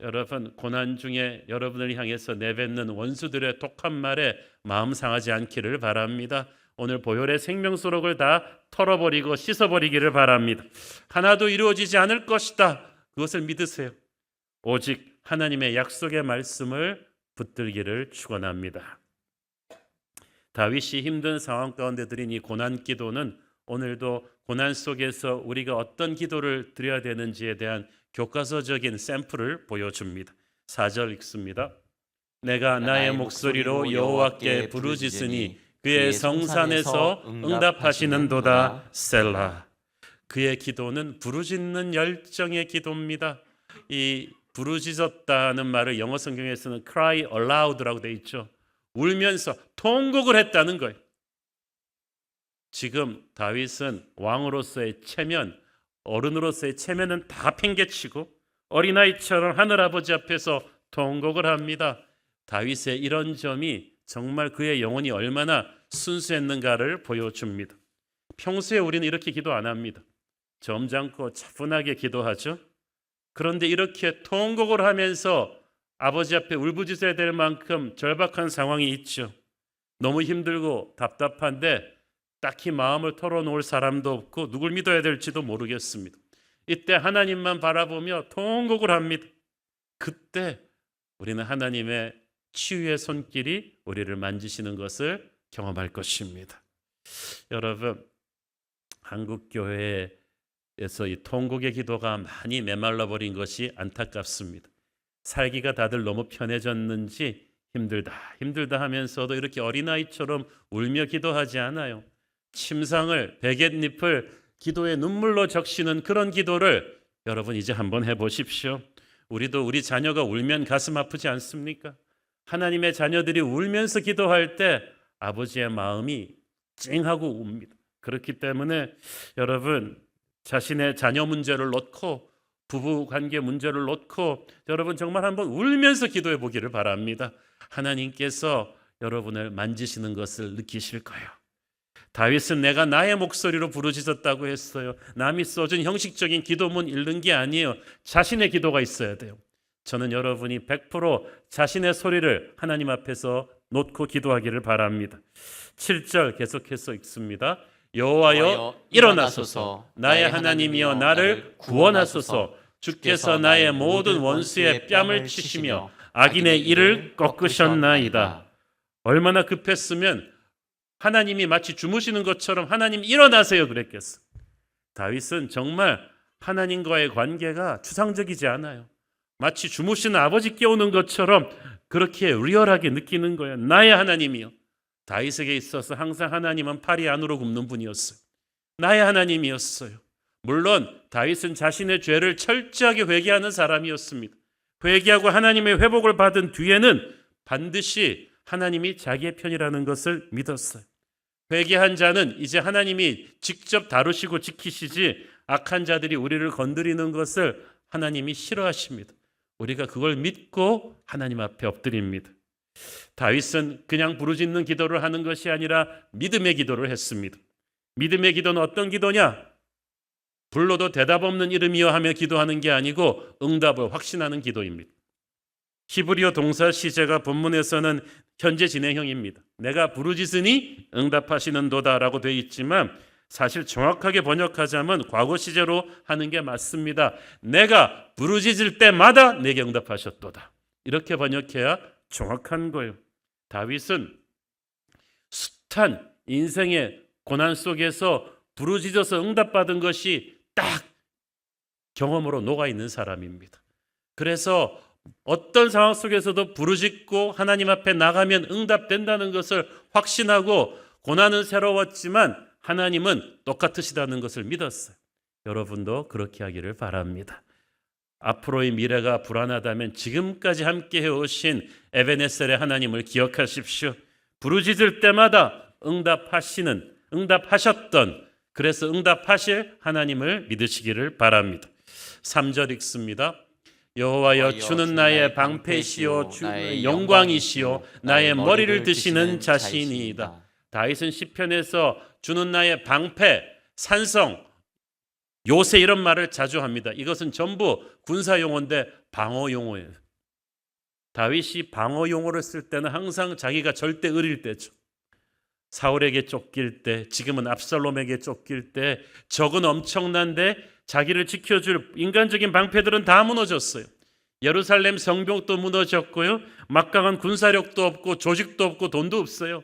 여러분, 고난 중에 여러분을 향해서 내뱉는 원수들의 독한 말에 마음 상하지 않기를 바랍니다. 오늘 보혈의 생명수록을 다 털어버리고 씻어버리기를 바랍니다. 하나도 이루어지지 않을 것이다. 그것을 믿으세요. 오직 하나님의 약속의 말씀을 붙들기를 축원합니다. 다윗이 힘든 상황 가운데 드린 이 고난 기도는 오늘도 고난 속에서 우리가 어떤 기도를 드려야 되는지에 대한 교과서적인 샘플을 보여줍니다. 4절 읽습니다. 내가 나의 목소리로 여호와께 부르짖으니 그의 성산에서 응답하시는도다. 셀라. 그의 기도는 부르짖는 열정의 기도입니다. 이 부르짖었다는 말을 영어 성경에서는 cry aloud라고 돼 있죠. 울면서 통곡을 했다는 거예요. 지금 다윗은 왕으로서의 체면, 어른으로서의 체면은 다 팽개치고 어린아이처럼 하늘아버지 앞에서 통곡을 합니다. 다윗의 이런 점이 정말 그의 영혼이 얼마나 순수했는가를 보여줍니다. 평소에 우리는 이렇게 기도 안 합니다. 점잖고 차분하게 기도하죠. 그런데 이렇게 통곡을 하면서 아버지 앞에 울부짖어야 될 만큼 절박한 상황이 있죠. 너무 힘들고 답답한데 딱히 마음을 털어놓을 사람도 없고 누굴 믿어야 될지도 모르겠습니다. 이때 하나님만 바라보며 통곡을 합니다. 그때 우리는 하나님의 치유의 손길이 우리를 만지시는 것을 경험할 것입니다. 여러분, 한국 교회에 그래서 이 통곡의 기도가 많이 메말라 버린 것이 안타깝습니다. 살기가 다들 너무 편해졌는지 힘들다 하면서도 이렇게 어린아이처럼 울며 기도하지 않아요. 침상을 베갯잎을 기도의 눈물로 적시는 그런 기도를 여러분 이제 한번 해보십시오. 우리도 우리 자녀가 울면 가슴 아프지 않습니까? 하나님의 자녀들이 울면서 기도할 때 아버지의 마음이 찡하고 웁니다. 그렇기 때문에 여러분 자신의 자녀 문제를 놓고 부부 관계 문제를 놓고 여러분 정말 한번 울면서 기도해 보기를 바랍니다. 하나님께서 여러분을 만지시는 것을 느끼실 거예요. 다윗은 내가 나의 목소리로 부르짖었다고 했어요. 남이 써준 형식적인 기도문 읽는 게 아니에요. 자신의 기도가 있어야 돼요. 저는 여러분이 100% 자신의 소리를 하나님 앞에서 놓고 기도하기를 바랍니다. 7절 계속해서 읽습니다. 여호와여 일어나소서, 나의 하나님이여 나를 구원하소서. 주께서 나의 모든 원수의 뺨을 치시며 악인의 이를 꺾으셨나이다. 얼마나 급했으면 하나님이 마치 주무시는 것처럼 하나님 일어나세요 그랬겠어. 다윗은 정말 하나님과의 관계가 추상적이지 않아요. 마치 주무시는 아버지 깨우는 것처럼 그렇게 리얼하게 느끼는 거예요. 나의 하나님이요. 다윗에게 있어서 항상 하나님은 팔이 안으로 굽는 분이었어요. 나의 하나님이었어요. 물론 다윗은 자신의 죄를 철저하게 회개하는 사람이었습니다. 회개하고 하나님의 회복을 받은 뒤에는 반드시 하나님이 자기의 편이라는 것을 믿었어요. 회개한 자는 이제 하나님이 직접 다루시고 지키시지 악한 자들이 우리를 건드리는 것을 하나님이 싫어하십니다. 우리가 그걸 믿고 하나님 앞에 엎드립니다. 다윗은 그냥 부르짖는 기도를 하는 것이 아니라 믿음의 기도를 했습니다. 믿음의 기도는 어떤 기도냐? 불러도 대답 없는 이름이여 하며 기도하는 게 아니고 응답을 확신하는 기도입니다. 히브리어 동사 시제가 본문에서는 현재 진행형입니다. 내가 부르짖으니 응답하시는도다라고 되어 있지만 사실 정확하게 번역하자면 과거 시제로 하는 게 맞습니다. 내가 부르짖을 때마다 내게 응답하셨도다. 이렇게 번역해야 정확한 거예요. 다윗은 숱한 인생의 고난 속에서 부르짖어서 응답받은 것이 딱 경험으로 녹아있는 사람입니다. 그래서 어떤 상황 속에서도 부르짖고 하나님 앞에 나가면 응답된다는 것을 확신하고 고난은 새로웠지만 하나님은 똑같으시다는 것을 믿었어요. 여러분도 그렇게 하기를 바랍니다. 앞으로의 미래가 불안하다면 지금까지 함께 해오신 에베네셀의 하나님을 기억하십시오. 부르짖을 때마다 응답하셨던, 그래서 응답하실 하나님을 믿으시기를 바랍니다. 3절 읽습니다. 여호와여 주는 나의 방패시요 주의 영광이시요 나의 머리를 드시는 자신이이다. 다윗은 시편에서 주는 나의 방패, 산성, 요새 이런 말을 자주 합니다. 이것은 전부 군사 용어인데 방어 용어예요. 다윗이 방어 용어를 쓸 때는 항상 자기가 절대 의릴 때죠. 사울에게 쫓길 때, 지금은 압살롬에게 쫓길 때 적은 엄청난데 자기를 지켜줄 인간적인 방패들은 다 무너졌어요. 예루살렘 성벽도 무너졌고요. 막강한 군사력도 없고 조직도 없고 돈도 없어요.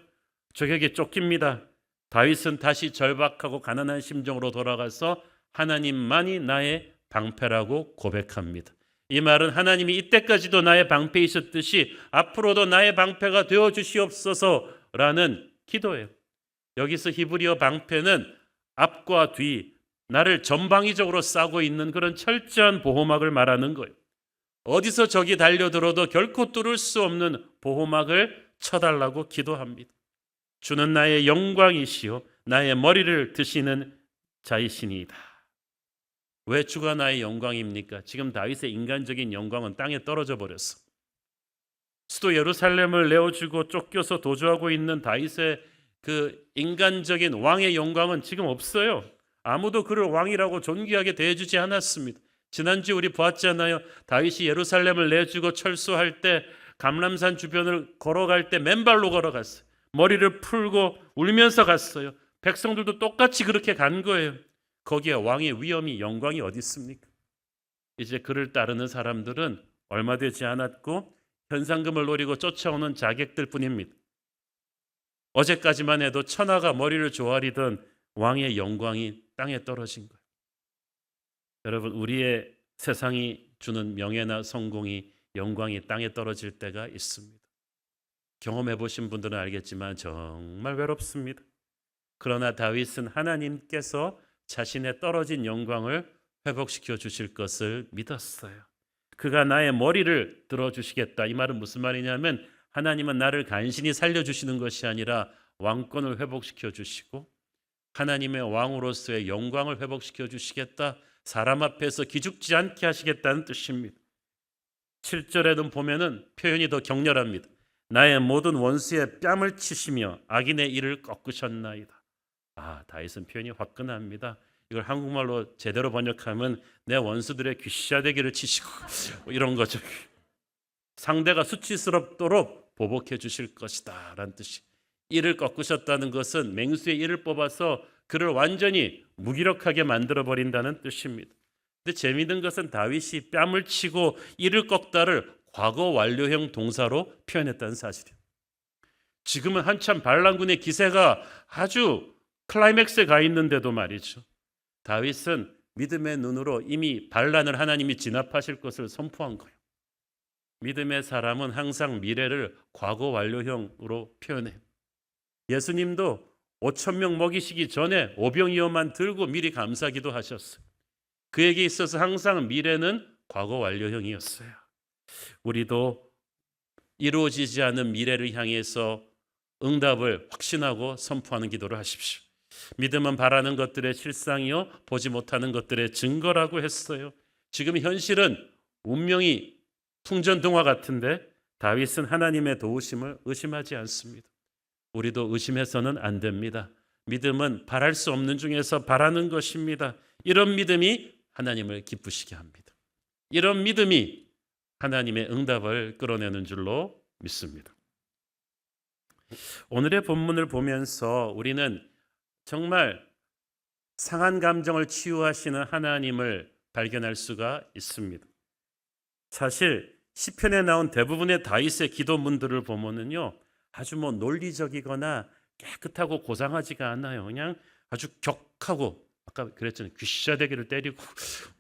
적에게 쫓깁니다. 다윗은 다시 절박하고 가난한 심정으로 돌아가서 하나님만이 나의 방패라고 고백합니다. 이 말은 하나님이 이때까지도 나의 방패이셨듯이 앞으로도 나의 방패가 되어주시옵소서라는 기도예요. 여기서 히브리어 방패는 앞과 뒤, 나를 전방위적으로 싸고 있는 그런 철저한 보호막을 말하는 거예요. 어디서 적이 달려들어도 결코 뚫을 수 없는 보호막을 쳐달라고 기도합니다. 주는 나의 영광이시요 나의 머리를 드시는 자이시니이다. 왜 주가 나의 영광입니까? 지금 다윗의 인간적인 영광은 땅에 떨어져 버렸어. 수도 예루살렘을 내어주고 쫓겨서 도주하고 있는 다윗의 그 인간적인 왕의 영광은 지금 없어요. 아무도 그를 왕이라고 존귀하게 대해주지 않았습니다. 지난주 우리 보았잖아요. 다윗이 예루살렘을 내주고 철수할 때 감람산 주변을 걸어갈 때 맨발로 걸어갔어요. 머리를 풀고 울면서 갔어요. 백성들도 똑같이 그렇게 간 거예요. 거기에 왕의 위엄이 영광이 어디 있습니까? 이제 그를 따르는 사람들은 얼마 되지 않았고 현상금을 노리고 쫓아오는 자객들 뿐입니다. 어제까지만 해도 천하가 머리를 조아리던 왕의 영광이 땅에 떨어진 거예요. 여러분, 우리의 세상이 주는 명예나 성공이, 영광이 땅에 떨어질 때가 있습니다. 경험해 보신 분들은 알겠지만 정말 외롭습니다. 그러나 다윗은 하나님께서 자신의 떨어진 영광을 회복시켜 주실 것을 믿었어요. 그가 나의 머리를 들어주시겠다. 이 말은 무슨 말이냐면 하나님은 나를 간신히 살려주시는 것이 아니라 왕권을 회복시켜 주시고 하나님의 왕으로서의 영광을 회복시켜 주시겠다. 사람 앞에서 기죽지 않게 하시겠다는 뜻입니다. 7절에는 보면은 표현이 더 격렬합니다. 나의 모든 원수의 뺨을 치시며 악인의 이를 꺾으셨나이다. 다윗은 표현이 화끈합니다. 이걸 한국말로 제대로 번역하면 내 원수들의 귀샤대기를 치시고 이런 거죠. 상대가 수치스럽도록 보복해 주실 것이다 라는 뜻이. 이를 꺾으셨다는 것은 맹수의 이를 뽑아서 그를 완전히 무기력하게 만들어버린다는 뜻입니다. 근데 재미있는 것은 다윗이 뺨을 치고 이를 꺾다를 과거 완료형 동사로 표현했다는 사실이에요. 지금은 한참 반란군의 기세가 아주 클라이맥스에 가 있는데도 말이죠. 다윗은 믿음의 눈으로 이미 반란을 하나님이 진압하실 것을 선포한 거예요. 믿음의 사람은 항상 미래를 과거 완료형으로 표현해요. 예수님도 5,000명 먹이시기 전에 오병이어만 들고 미리 감사기도 하셨어요. 그에게 있어서 항상 미래는 과거 완료형이었어요. 우리도 이루어지지 않은 미래를 향해서 응답을 확신하고 선포하는 기도를 하십시오. 믿음은 바라는 것들의 실상이요 보지 못하는 것들의 증거라고 했어요. 지금 현실은 운명이 풍전등화 같은데 다윗은 하나님의 도우심을 의심하지 않습니다. 우리도 의심해서는 안 됩니다. 믿음은 바랄 수 없는 중에서 바라는 것입니다. 이런 믿음이 하나님을 기쁘시게 합니다. 이런 믿음이 하나님의 응답을 끌어내는 줄로 믿습니다. 오늘의 본문을 보면서 우리는 정말 상한 감정을 치유하시는 하나님을 발견할 수가 있습니다. 사실 시편에 나온 대부분의 다윗의 기도문들을 보면은요, 아주 논리적이거나 깨끗하고 고상하지가 않아요. 그냥 아주 격하고, 아까 그랬잖아요, 귀샤대기를 때리고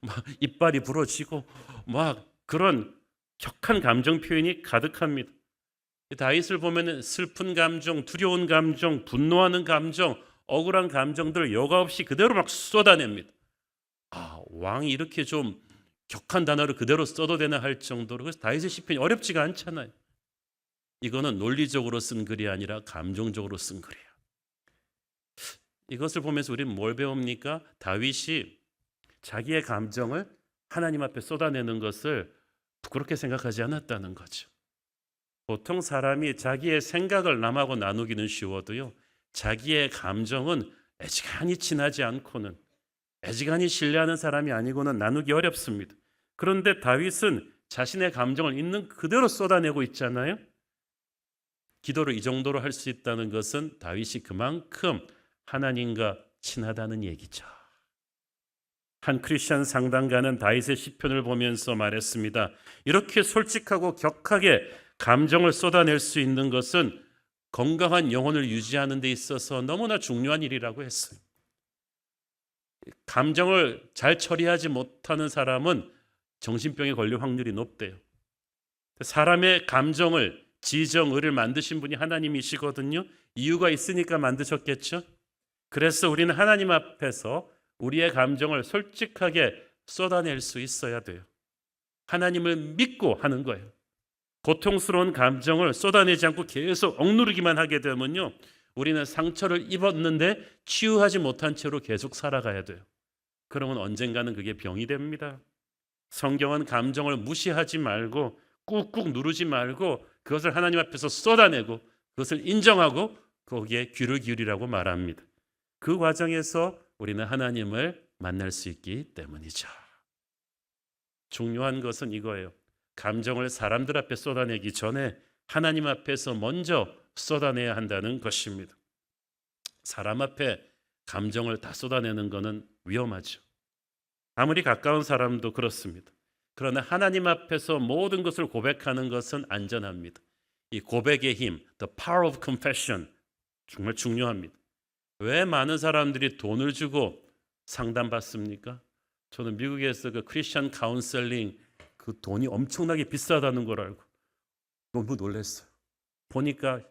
막 이빨이 부러지고 막 그런 격한 감정 표현이 가득합니다. 다윗을 보면은 슬픈 감정, 두려운 감정, 분노하는 감정, 억울한 감정들을 여과 없이 그대로 막 쏟아냅니다. 왕이 이렇게 좀 격한 단어를 그대로 써도 되나 할 정도로. 그래서 다윗의 시편이 어렵지가 않잖아요. 이거는 논리적으로 쓴 글이 아니라 감정적으로 쓴 글이에요. 이것을 보면서 우리는 뭘 배웁니까? 다윗이 자기의 감정을 하나님 앞에 쏟아내는 것을 부끄럽게 생각하지 않았다는 거죠. 보통 사람이 자기의 생각을 남하고 나누기는 쉬워도요, 자기의 감정은 애지간히 친하지 않고는, 애지간히 신뢰하는 사람이 아니고는 나누기 어렵습니다. 그런데 다윗은 자신의 감정을 있는 그대로 쏟아내고 있잖아요. 기도를 이 정도로 할 수 있다는 것은 다윗이 그만큼 하나님과 친하다는 얘기죠. 한 크리스천 상담가는 다윗의 시편을 보면서 말했습니다. 이렇게 솔직하고 격하게 감정을 쏟아낼 수 있는 것은 건강한 영혼을 유지하는 데 있어서 너무나 중요한 일이라고 했어요. 감정을 잘 처리하지 못하는 사람은 정신병에 걸릴 확률이 높대요. 사람의 감정을, 지정의를 만드신 분이 하나님이시거든요. 이유가 있으니까 만드셨겠죠. 그래서 우리는 하나님 앞에서 우리의 감정을 솔직하게 쏟아낼 수 있어야 돼요. 하나님을 믿고 하는 거예요. 고통스러운 감정을 쏟아내지 않고 계속 억누르기만 하게 되면요, 우리는 상처를 입었는데 치유하지 못한 채로 계속 살아가야 돼요. 그러면 언젠가는 그게 병이 됩니다. 성경은 감정을 무시하지 말고 꾹꾹 누르지 말고 그것을 하나님 앞에서 쏟아내고 그것을 인정하고 거기에 귀를 기울이라고 말합니다. 그 과정에서 우리는 하나님을 만날 수 있기 때문이죠. 중요한 것은 이거예요. 감정을 사람들 앞에 쏟아내기 전에 하나님 앞에서 먼저 쏟아내야 한다는 것입니다. 사람 앞에 감정을 다 쏟아내는 것은 위험하죠. 아무리 가까운 사람도 그렇습니다. 그러나 하나님 앞에서 모든 것을 고백하는 것은 안전합니다. 이 고백의 힘, the power of confession, 정말 중요합니다. 왜 많은 사람들이 돈을 주고 상담받습니까? 저는 미국에서 그 크리스천 카운셀링 그 돈이 엄청나게 비싸다는 걸 알고 너무 놀랐어요. 보니까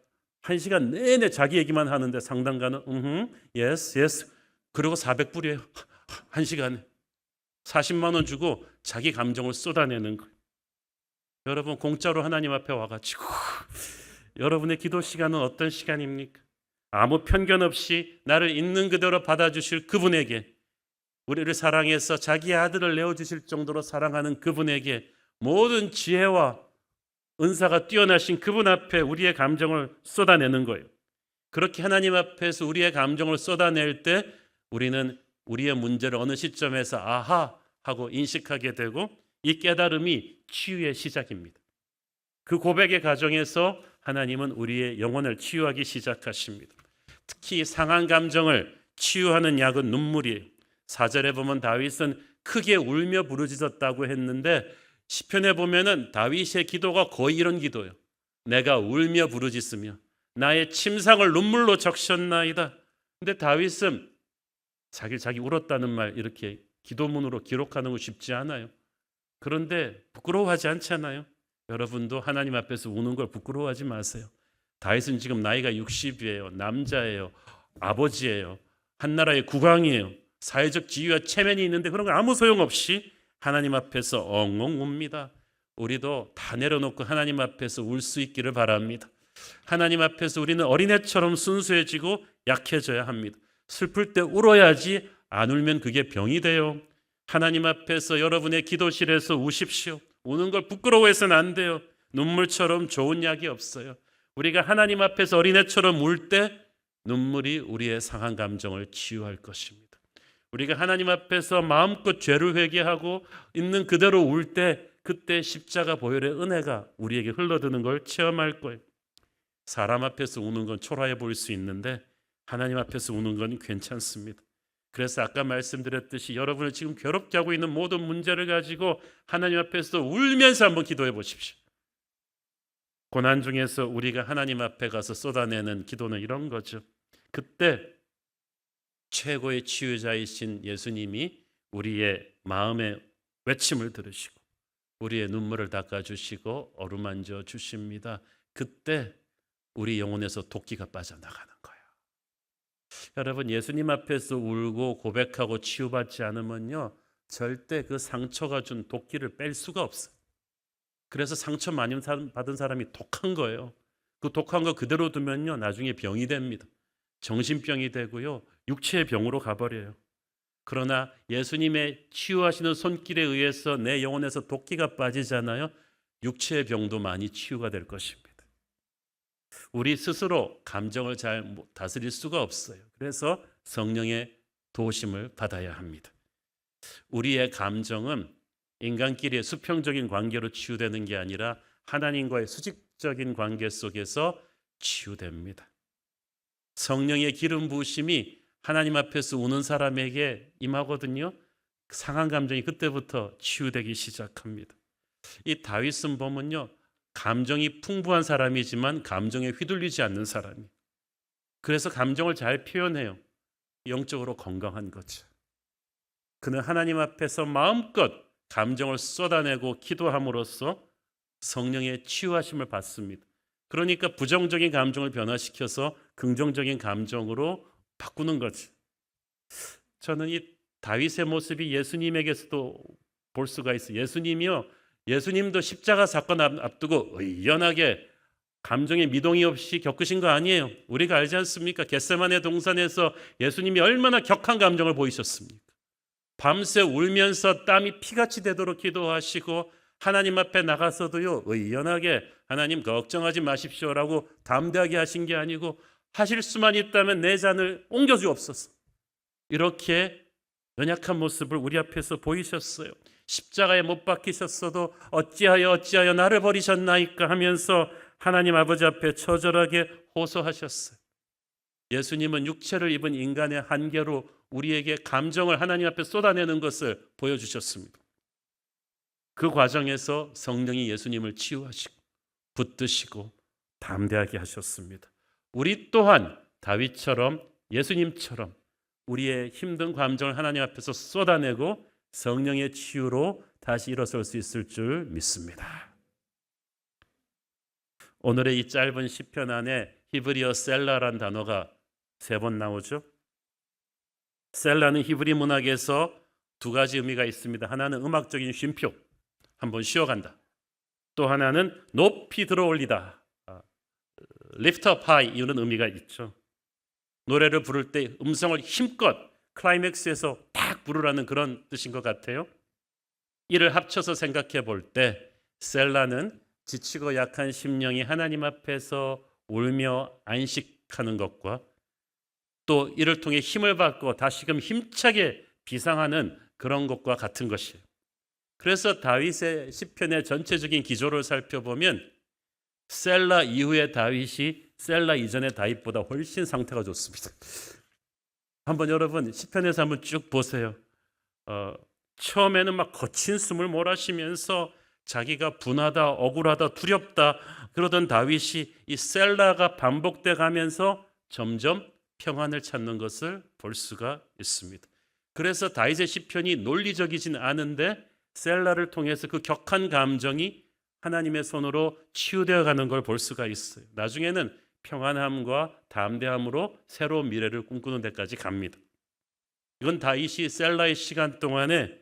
1시간 내내 자기 얘기만 하는데 상담가는 yes, yes. 그리고 400불이에요. 1시간에. 40만 원 주고 자기 감정을 쏟아내는 거예요. 여러분 공짜로 하나님 앞에 와가지고 여러분의 기도 시간은 어떤 시간입니까? 아무 편견 없이 나를 있는 그대로 받아주실 그분에게, 우리를 사랑해서 자기 아들을 내어주실 정도로 사랑하는 그분에게 모든 지혜와 은사가 뛰어나신 그분 앞에 우리의 감정을 쏟아내는 거예요. 그렇게 하나님 앞에서 우리의 감정을 쏟아낼 때 우리는 우리의 문제를 어느 시점에서 아하 하고 인식하게 되고, 이 깨달음이 치유의 시작입니다. 그 고백의 과정에서 하나님은 우리의 영혼을 치유하기 시작하십니다. 특히 상한 감정을 치유하는 약은 눈물이에요. 4절에 보면 다윗은 크게 울며 부르짖었다고 했는데, 시편에 보면은 다윗의 기도가 거의 이런 기도예요. 내가 울며 부르짖으며 나의 침상을 눈물로 적셨나이다. 근데 다윗은 자기 울었다는 말 이렇게 기도문으로 기록하는 거 쉽지 않아요. 그런데 부끄러워하지 않잖아요. 여러분도 하나님 앞에서 우는 걸 부끄러워하지 마세요. 다윗은 지금 나이가 60이에요. 남자예요. 아버지예요. 한나라의 국왕이에요. 사회적 지위와 체면이 있는데 그런 거 아무 소용없이 하나님 앞에서 엉엉 웁니다. 우리도 다 내려놓고 하나님 앞에서 울 수 있기를 바랍니다. 하나님 앞에서 우리는 어린애처럼 순수해지고 약해져야 합니다. 슬플 때 울어야지, 안 울면 그게 병이 돼요. 하나님 앞에서 여러분의 기도실에서 우십시오. 우는 걸 부끄러워해서는 안 돼요. 눈물처럼 좋은 약이 없어요. 우리가 하나님 앞에서 어린애처럼 울 때 눈물이 우리의 상한 감정을 치유할 것입니다. 우리가 하나님 앞에서 마음껏 죄를 회개하고 있는 그대로 울 때, 그때 십자가 보혈의 은혜가 우리에게 흘러드는 걸 체험할 거예요. 사람 앞에서 우는 건 초라해 보일 수 있는데 하나님 앞에서 우는 건 괜찮습니다. 그래서 아까 말씀드렸듯이 여러분을 지금 괴롭게 하고 있는 모든 문제를 가지고 하나님 앞에서 울면서 한번 기도해 보십시오. 고난 중에서 우리가 하나님 앞에 가서 쏟아내는 기도는 이런 거죠. 그때 최고의 치유자이신 예수님이 우리의 마음의 외침을 들으시고 우리의 눈물을 닦아주시고 어루만져 주십니다. 그때 우리 영혼에서 도끼가 빠져나가는 거예요. 여러분, 예수님 앞에서 울고 고백하고 치유받지 않으면요, 절대 그 상처가 준 도끼를 뺄 수가 없어요. 그래서 상처 많이 받은 사람이 독한 거예요. 그 독한 거 그대로 두면요, 나중에 병이 됩니다. 정신병이 되고요, 육체의 병으로 가버려요. 그러나 예수님의 치유하시는 손길에 의해서 내 영혼에서 도끼가 빠지잖아요. 육체의 병도 많이 치유가 될 것입니다. 우리 스스로 감정을 잘 다스릴 수가 없어요. 그래서 성령의 도우심을 받아야 합니다. 우리의 감정은 인간끼리의 수평적인 관계로 치유되는 게 아니라 하나님과의 수직적인 관계 속에서 치유됩니다. 성령의 기름 부으심이 하나님 앞에서 우는 사람에게 임하거든요. 상한 감정이 그때부터 치유되기 시작합니다. 이 다윗은 보면요, 감정이 풍부한 사람이지만 감정에 휘둘리지 않는 사람이. 그래서 감정을 잘 표현해요. 영적으로 건강한 거죠. 그는 하나님 앞에서 마음껏 감정을 쏟아내고 기도함으로써 성령의 치유하심을 받습니다. 그러니까 부정적인 감정을 변화시켜서 긍정적인 감정으로 바꾸는 거지. 저는 이 다윗의 모습이 예수님에게서도 볼 수가 있어요. 예수님도 십자가 사건 앞두고 의연하게 감정의 미동이 없이 겪으신 거 아니에요. 우리가 알지 않습니까? 겟세마네 동산에서 예수님이 얼마나 격한 감정을 보이셨습니까? 밤새 울면서 땀이 피같이 되도록 기도하시고 하나님 앞에 나가서도요, 의연하게 하나님 걱정하지 마십시오라고 담대하게 하신 게 아니고, 하실 수만 있다면 내 잔을 옮겨주옵소서, 이렇게 연약한 모습을 우리 앞에서 보이셨어요. 십자가에 못 박히셨어도 어찌하여 나를 버리셨나이까 하면서 하나님 아버지 앞에 처절하게 호소하셨어요. 예수님은 육체를 입은 인간의 한계로 우리에게 감정을 하나님 앞에 쏟아내는 것을 보여주셨습니다. 그 과정에서 성령이 예수님을 치유하시고 붙드시고 담대하게 하셨습니다. 우리 또한 다윗처럼 예수님처럼 우리의 힘든 감정을 하나님 앞에서 쏟아내고 성령의 치유로 다시 일어설 수 있을 줄 믿습니다. 오늘의 이 짧은 시편 안에 히브리어 셀라란 단어가 3번 나오죠. 셀라는 히브리 문학에서 2가지 의미가 있습니다. 하나는 음악적인 쉼표, 한번 쉬어간다. 또 하나는 높이 들어올리다, lift up high, 이런 의미가 있죠. 노래를 부를 때 음성을 힘껏 클라이맥스에서 딱 부르라는 그런 뜻인 것 같아요. 이를 합쳐서 생각해 볼 때 셀라는 지치고 약한 심령이 하나님 앞에서 울며 안식하는 것과 또 이를 통해 힘을 받고 다시금 힘차게 비상하는 그런 것과 같은 것이에요. 그래서 다윗의 시편의 전체적인 기조를 살펴보면 셀라 이후의 다윗이 셀라 이전의 다윗보다 훨씬 상태가 좋습니다. 한번 여러분 시편에서 한번 쭉 보세요. 처음에는 막 거친 숨을 몰아쉬면서 자기가 분하다, 억울하다, 두렵다 그러던 다윗이 이 셀라가 반복돼 가면서 점점 평안을 찾는 것을 볼 수가 있습니다. 그래서 다윗의 시편이 논리적이진 않은데 셀라를 통해서 그 격한 감정이 하나님의 손으로 치유되어 가는 걸 볼 수가 있어요. 나중에는 평안함과 담대함으로 새로운 미래를 꿈꾸는 데까지 갑니다. 이건 다윗이 셀라의 시간 동안에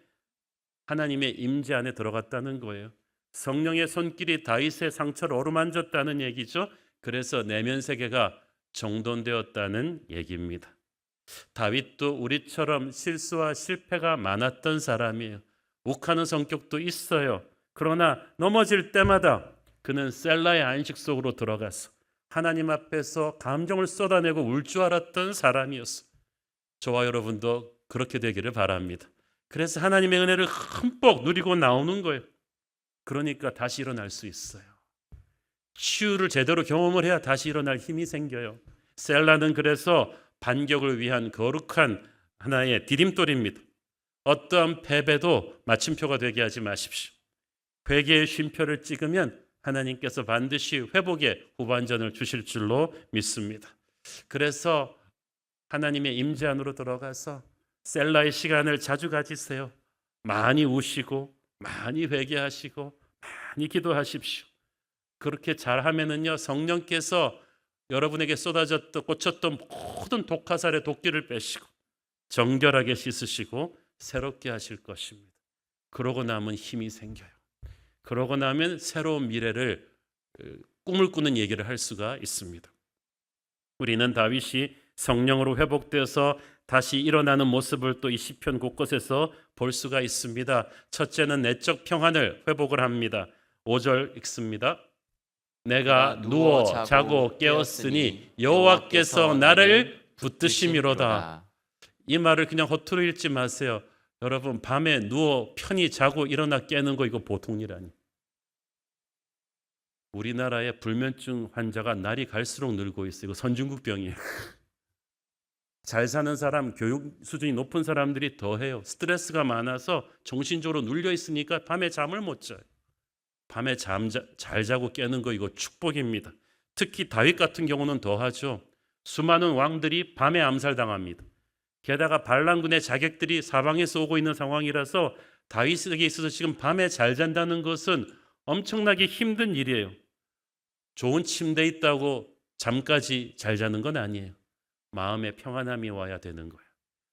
하나님의 임재 안에 들어갔다는 거예요. 성령의 손길이 다윗의 상처를 어루만졌다는 얘기죠. 그래서 내면 세계가 정돈되었다는 얘기입니다. 다윗도 우리처럼 실수와 실패가 많았던 사람이에요. 욱하는 성격도 있어요. 그러나 넘어질 때마다 그는 셀라의 안식 속으로 들어가서 하나님 앞에서 감정을 쏟아내고 울 줄 알았던 사람이었어요. 저와 여러분도 그렇게 되기를 바랍니다. 그래서 하나님의 은혜를 흠뻑 누리고 나오는 거예요. 그러니까 다시 일어날 수 있어요. 치유를 제대로 경험을 해야 다시 일어날 힘이 생겨요. 셀라는 그래서 반격을 위한 거룩한 하나의 디딤돌입니다. 어떠한 패배도 마침표가 되게 하지 마십시오. 회개의 쉼표를 찍으면 하나님께서 반드시 회복의 후반전을 주실 줄로 믿습니다. 그래서 하나님의 임재 안으로 들어가서 셀라의 시간을 자주 가지세요. 많이 우시고 많이 회개하시고 많이 기도하십시오. 그렇게 잘하면은요 성령께서 여러분에게 쏟아졌던 꽂혔던 모든 독화살의 도끼를 빼시고 정결하게 씻으시고 새롭게 하실 것입니다. 그러고 나면 힘이 생겨요. 그러고 나면 새로운 미래를 꿈을 꾸는 얘기를 할 수가 있습니다. 우리는 다윗이 성령으로 회복되어서 다시 일어나는 모습을 또 이 시편 곳곳에서 볼 수가 있습니다. 첫째는 내적 평안을 회복을 합니다. 5절 읽습니다. 내가 누워 자고 깨었으니 여호와께서 나를 붙드심이로다. 이 말을 그냥 허투루 읽지 마세요. 여러분 밤에 누워 편히 자고 일어나 깨는 거 이거 보통 일 아니에요. 우리나라의 불면증 환자가 날이 갈수록 늘고 있어요. 이거 선진국병이에요. 잘 사는 사람, 교육 수준이 높은 사람들이 더 해요. 스트레스가 많아서 정신적으로 눌려 있으니까 밤에 잠을 못 자요. 밤에 잘 자고 깨는 거 이거 축복입니다. 특히 다윗 같은 경우는 더 하죠. 수많은 왕들이 밤에 암살당합니다. 게다가 반란군의 자객들이 사방에서 오고 있는 상황이라서 다윗에게 있어서 지금 밤에 잘 잔다는 것은 엄청나게 힘든 일이에요. 좋은 침대에 있다고 잠까지 잘 자는 건 아니에요. 마음의 평안함이 와야 되는 거예요.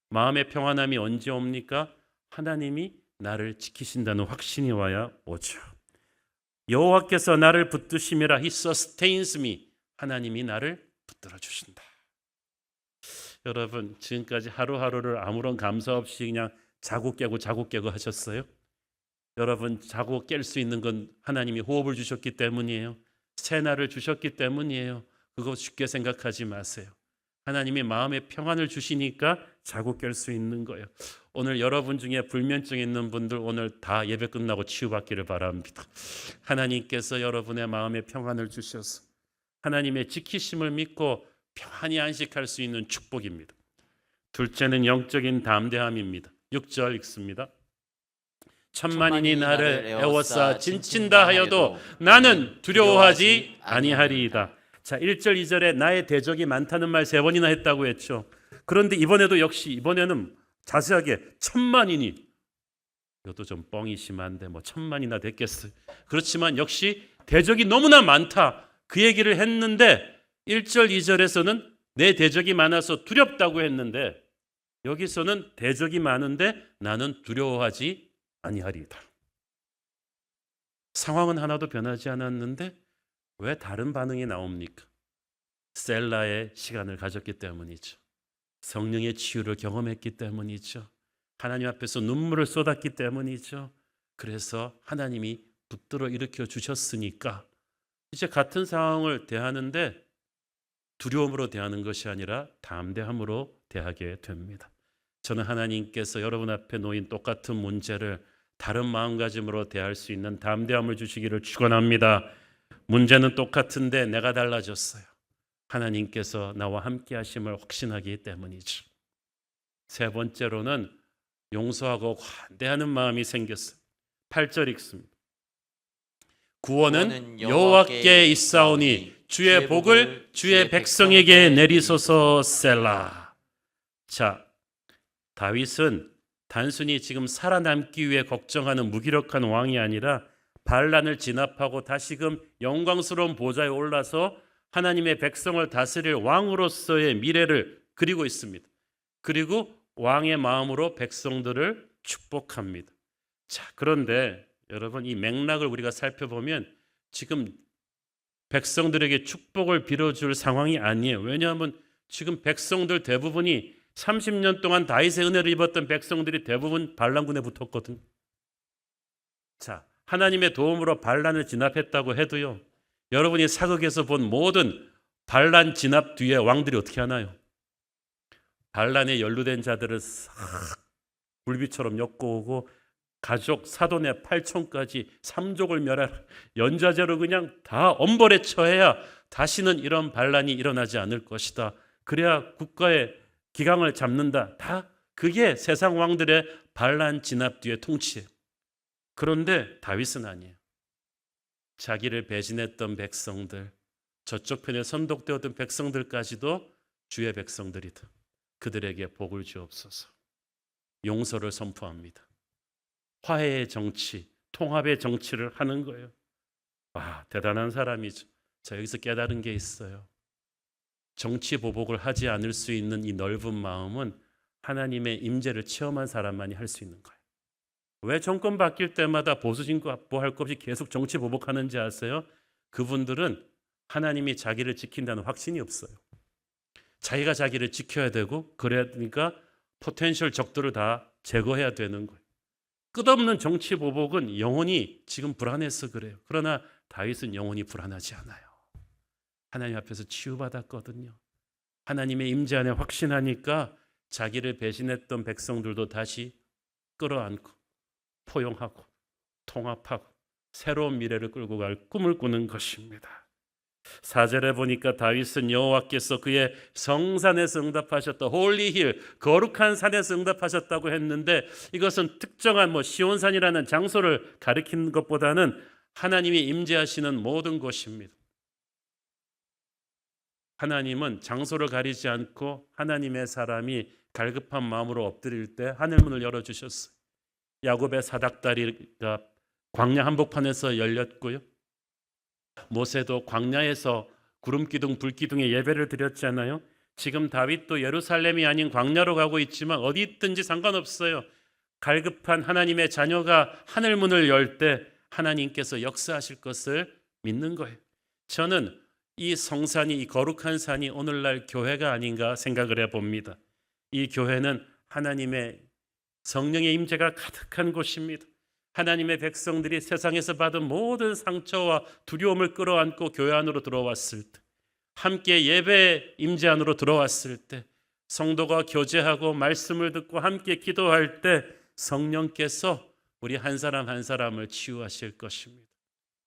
마음의 평안함이 언제 옵니까? 하나님이 나를 지키신다는 확신이 와야 오죠. 여호와께서 나를 붙드심이라 He sustains me. 하나님이 나를 붙들어 주신다. 여러분 지금까지 하루하루를 아무런 감사 없이 그냥 자고 깨고 하셨어요? 여러분 자고 깰 수 있는 건 하나님이 호흡을 주셨기 때문이에요. 새날을 주셨기 때문이에요. 그거 쉽게 생각하지 마세요. 하나님이 마음의 평안을 주시니까 자고 깰 수 있는 거예요. 오늘 여러분 중에 불면증 있는 분들 오늘 다 예배 끝나고 치유받기를 바랍니다. 하나님께서 여러분의 마음의 평안을 주셔서 하나님의 지키심을 믿고 편히 안식할 수 있는 축복입니다. 둘째는 영적인 담대함입니다. 6절 읽습니다. 천만인이 나를 애워싸 진친다 하여도 나는 두려워하지 아니하리이다. 자, 1절 2절에 나의 대적이 많다는 말 3번이나 했다고 했죠. 그런데 이번에도 역시 이번에는 자세하게 천만인이 이것도 좀 뻥이 심한데 뭐 1000만이나 됐겠어요. 그렇지만 역시 대적이 너무나 많다. 그 얘기를 했는데 1절, 2절에서는 내 대적이 많아서 두렵다고 했는데 여기서는 대적이 많은데 나는 두려워하지 아니하리이다. 상황은 하나도 변하지 않았는데 왜 다른 반응이 나옵니까? 셀라의 시간을 가졌기 때문이죠. 성령의 치유를 경험했기 때문이죠. 하나님 앞에서 눈물을 쏟았기 때문이죠. 그래서 하나님이 붙들어 일으켜 주셨으니까 이제 같은 상황을 대하는데 두려움으로 대하는 것이 아니라 담대함으로 대하게 됩니다. 저는 하나님께서 여러분 앞에 놓인 똑같은 문제를 다른 마음가짐으로 대할 수 있는 담대함을 주시기를 축원합니다. 문제는 똑같은데 내가 달라졌어요. 하나님께서 나와 함께 하심을 확신하기 때문이죠. 세 번째로는 용서하고 관대하는 마음이 생겼어요. 8절 읽습니다. 구원은 여호와께 있사오니 주의 복을 주의 백성에게 내리소서. 셀라. 자, 다윗은 단순히 지금 살아남기 위해 걱정하는 무기력한 왕이 아니라 반란을 진압하고 다시금 영광스러운 보좌에 올라서 하나님의 백성을 다스릴 왕으로서의 미래를 그리고 있습니다. 그리고 왕의 마음으로 백성들을 축복합니다. 자, 그런데 여러분 이 맥락을 우리가 살펴보면 지금 백성들에게 축복을 빌어줄 상황이 아니에요. 왜냐하면 지금 백성들 대부분이 30년 동안 다윗의 은혜를 입었던 백성들이 대부분 반란군에 붙었거든. 자, 하나님의 도움으로 반란을 진압했다고 해도요. 여러분이 사극에서 본 모든 반란 진압 뒤에 왕들이 어떻게 하나요? 반란에 연루된 자들을 싹 굴비처럼 엮어오고 가족 사돈의 8촌까지 3족을 멸하라. 연좌제로 그냥 다 엄벌에 처해야 다시는 이런 반란이 일어나지 않을 것이다. 그래야 국가의 기강을 잡는다. 다 그게 세상 왕들의 반란 진압 뒤의 통치예요. 그런데 다윗은 아니에요. 자기를 배신했던 백성들, 저쪽 편에 선독되었던 백성들까지도 주의 백성들이다. 그들에게 복을 주옵소서. 용서를 선포합니다. 화해의 정치, 통합의 정치를 하는 거예요. 와, 대단한 사람이죠. 자, 여기서 깨달은 게 있어요. 정치 보복을 하지 않을 수 있는 이 넓은 마음은 하나님의 임재를 체험한 사람만이 할 수 있는 거예요. 왜 정권 바뀔 때마다 보수진보 할 것 없이 계속 정치 보복하는지 아세요? 그분들은 하나님이 자기를 지킨다는 확신이 없어요. 자기가 자기를 지켜야 되고 그러니까 포텐셜 적들을 다 제거해야 되는 거예요. 끝없는 정치 보복은 영혼이 지금 불안해서 그래요. 그러나 다윗은 영혼이 불안하지 않아요. 하나님 앞에서 치유받았거든요. 하나님의 임재 안에 확신하니까 자기를 배신했던 백성들도 다시 끌어안고 포용하고 통합하고 새로운 미래를 끌고 갈 꿈을 꾸는 것입니다. 4절에 보니까 다윗은 여호와께서 그의 성산에서 응답하셨다. 홀리힐, 거룩한 산에서 응답하셨다고 했는데 이것은 특정한 시온산이라는 장소를 가리키는 것보다는 하나님이 임재하시는 모든 곳입니다. 하나님은 장소를 가리지 않고 하나님의 사람이 갈급한 마음으로 엎드릴 때 하늘문을 열어주셨어요. 야곱의 사닥다리가 광야 한복판에서 열렸고요. 모세도 광야에서 구름기둥 불기둥에 예배를 드렸잖아요. 지금 다윗도 예루살렘이 아닌 광야로 가고 있지만 어디 있든지 상관없어요. 갈급한 하나님의 자녀가 하늘문을 열 때 하나님께서 역사하실 것을 믿는 거예요. 저는 이 성산이, 이 거룩한 산이 오늘날 교회가 아닌가 생각을 해봅니다. 이 교회는 하나님의 성령의 임재가 가득한 곳입니다. 하나님의 백성들이 세상에서 받은 모든 상처와 두려움을 끌어안고 교회 안으로 들어왔을 때, 함께 예배 임재 안으로 들어왔을 때, 성도가 교제하고 말씀을 듣고 함께 기도할 때 성령께서 우리 한 사람 한 사람을 치유하실 것입니다.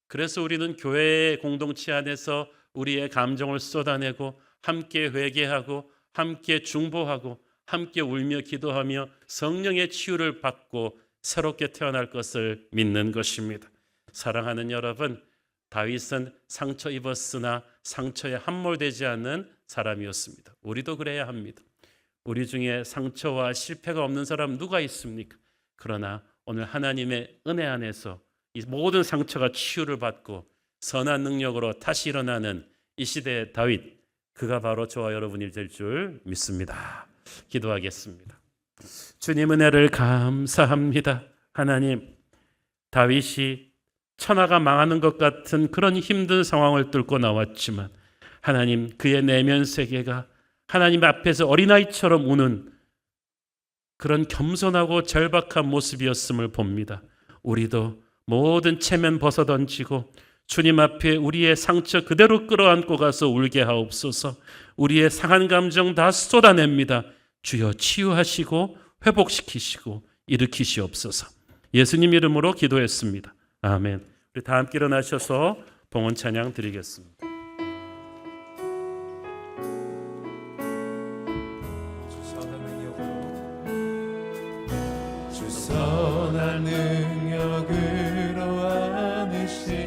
그래서 우리는 교회의 공동체 안에서 우리의 감정을 쏟아내고 함께 회개하고 함께 중보하고 함께 울며 기도하며 성령의 치유를 받고 새롭게 태어날 것을 믿는 것입니다. 사랑하는 여러분, 다윗은 상처 입었으나 상처에 함몰되지 않는 사람이었습니다. 우리도 그래야 합니다. 우리 중에 상처와 실패가 없는 사람 누가 있습니까? 그러나 오늘 하나님의 은혜 안에서 이 모든 상처가 치유를 받고 선한 능력으로 다시 일어나는 이 시대의 다윗, 그가 바로 저와 여러분이 될 줄 믿습니다. 기도하겠습니다. 주님 은혜를 감사합니다. 하나님, 다윗이 천하가 망하는 것 같은 그런 힘든 상황을 뚫고 나왔지만 하나님, 그의 내면 세계가 하나님 앞에서 어린아이처럼 우는 그런 겸손하고 절박한 모습이었음을 봅니다. 우리도 모든 체면 벗어던지고 주님 앞에 우리의 상처 그대로 끌어안고 가서 울게 하옵소서. 우리의 상한 감정 다 쏟아냅니다. 주여 치유하시고 회복시키시고 일으키시옵소서. 예수님 이름으로 기도했습니다. 아멘. 우리 다 함께 일어나셔서 봉헌 찬양 드리겠습니다. 주 선한 능력으로 안으시네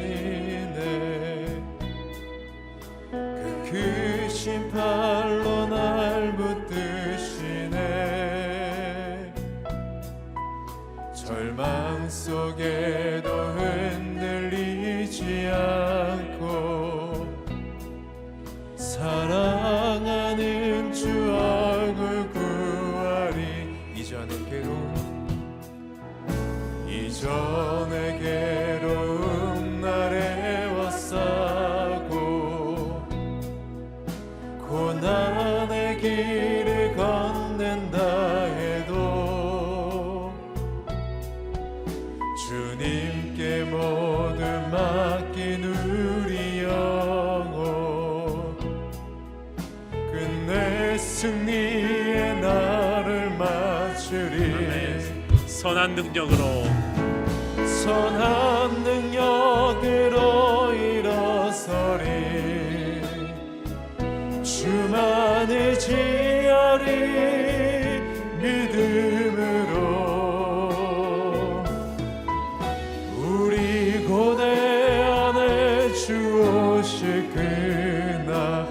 그 크신 팔로 날 붙드시네 절망 속에도 흔들리지 않고 사랑하는 주 얼굴 구하리 이전의 괴로움 날에 왔사고 고난의 길을 건넨다 해도 주님께 모두 맡긴 우리 영혼 끝내 승리의 날을 맞추리 선한 능력으로 일어서리 주만을 지어리 믿음으로 우리 고대 안에 주 오실 그날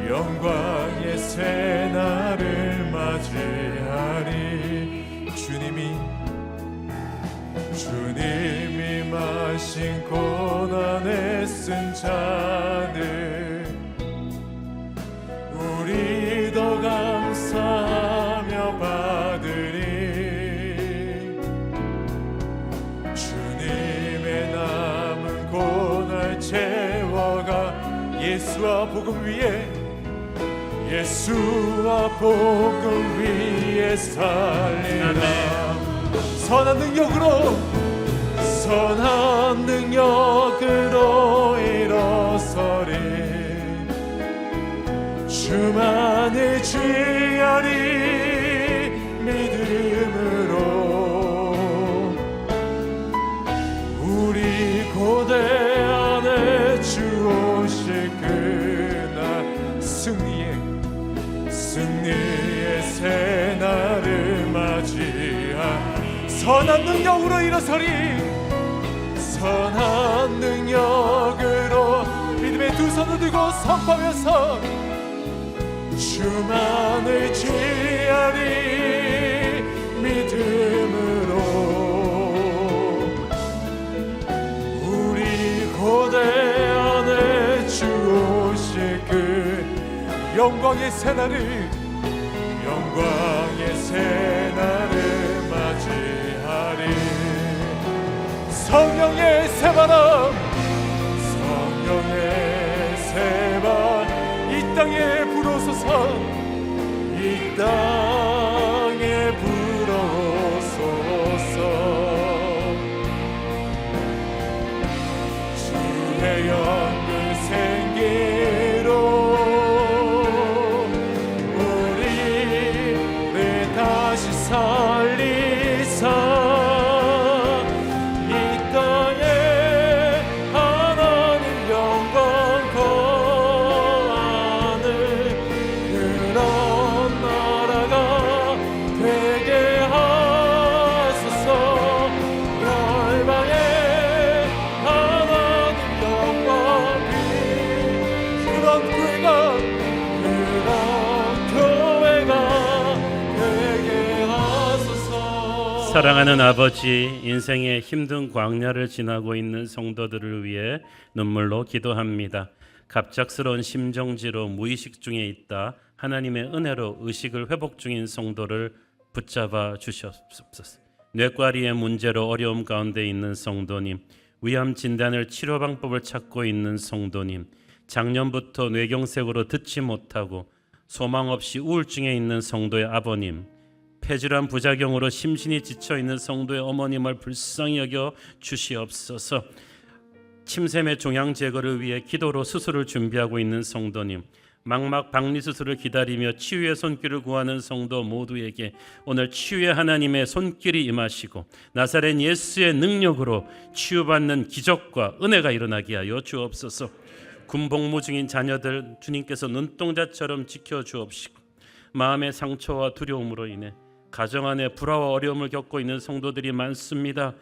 영광의 새날을 맞이하리 주님이 마신 고난에 쓴 잔을 우리도 감사하며 받으리 주님의 남은 고날 채워가 예수와 복음 위에 살리라 선한 능력으로 일어서리 주만을 지어리 믿음으로 우리 고대 안에 주 오실 그날 승리의 새날을 맞이하 선한 능력으로 일어서리 선한 능력으로 믿음의 두 손을 들고 선포하면서 주만을 지어리 믿음으로 우리 고대 안에 주 오실 그 영광의 새날을 맞이하리 성령의 새바람 이 땅에 불어서서 이 땅에 불어서서 주의 영광 생기로 우리를 다시 살리사 사랑하는 아버지, 인생의 힘든 광야를 지나고 있는 성도들을 위해 눈물로 기도합니다. 갑작스러운 심정지로 무의식 중에 있다 하나님의 은혜로 의식을 회복 중인 성도를 붙잡아 주시옵소서. 뇌과리의 문제로 어려움 가운데 있는 성도님, 위암 진단을 치료 방법을 찾고 있는 성도님, 작년부터 뇌경색으로 듣지 못하고 소망 없이 우울증에 있는 성도의 아버님, 폐질환 부작용으로 심신이 지쳐있는 성도의 어머님을 불쌍히 여겨 주시옵소서. 침샘의 종양 제거를 위해 기도로 수술을 준비하고 있는 성도님, 망막 박리 수술을 기다리며 치유의 손길을 구하는 성도 모두에게 오늘 치유의 하나님의 손길이 임하시고 나사렛 예수의 능력으로 치유받는 기적과 은혜가 일어나게 하여 주옵소서. 군복무 중인 자녀들 주님께서 눈동자처럼 지켜주옵시고 마음의 상처와 두려움으로 인해 가정 안에 불화와 어려움을 겪고 있는 성도들이 많습니다.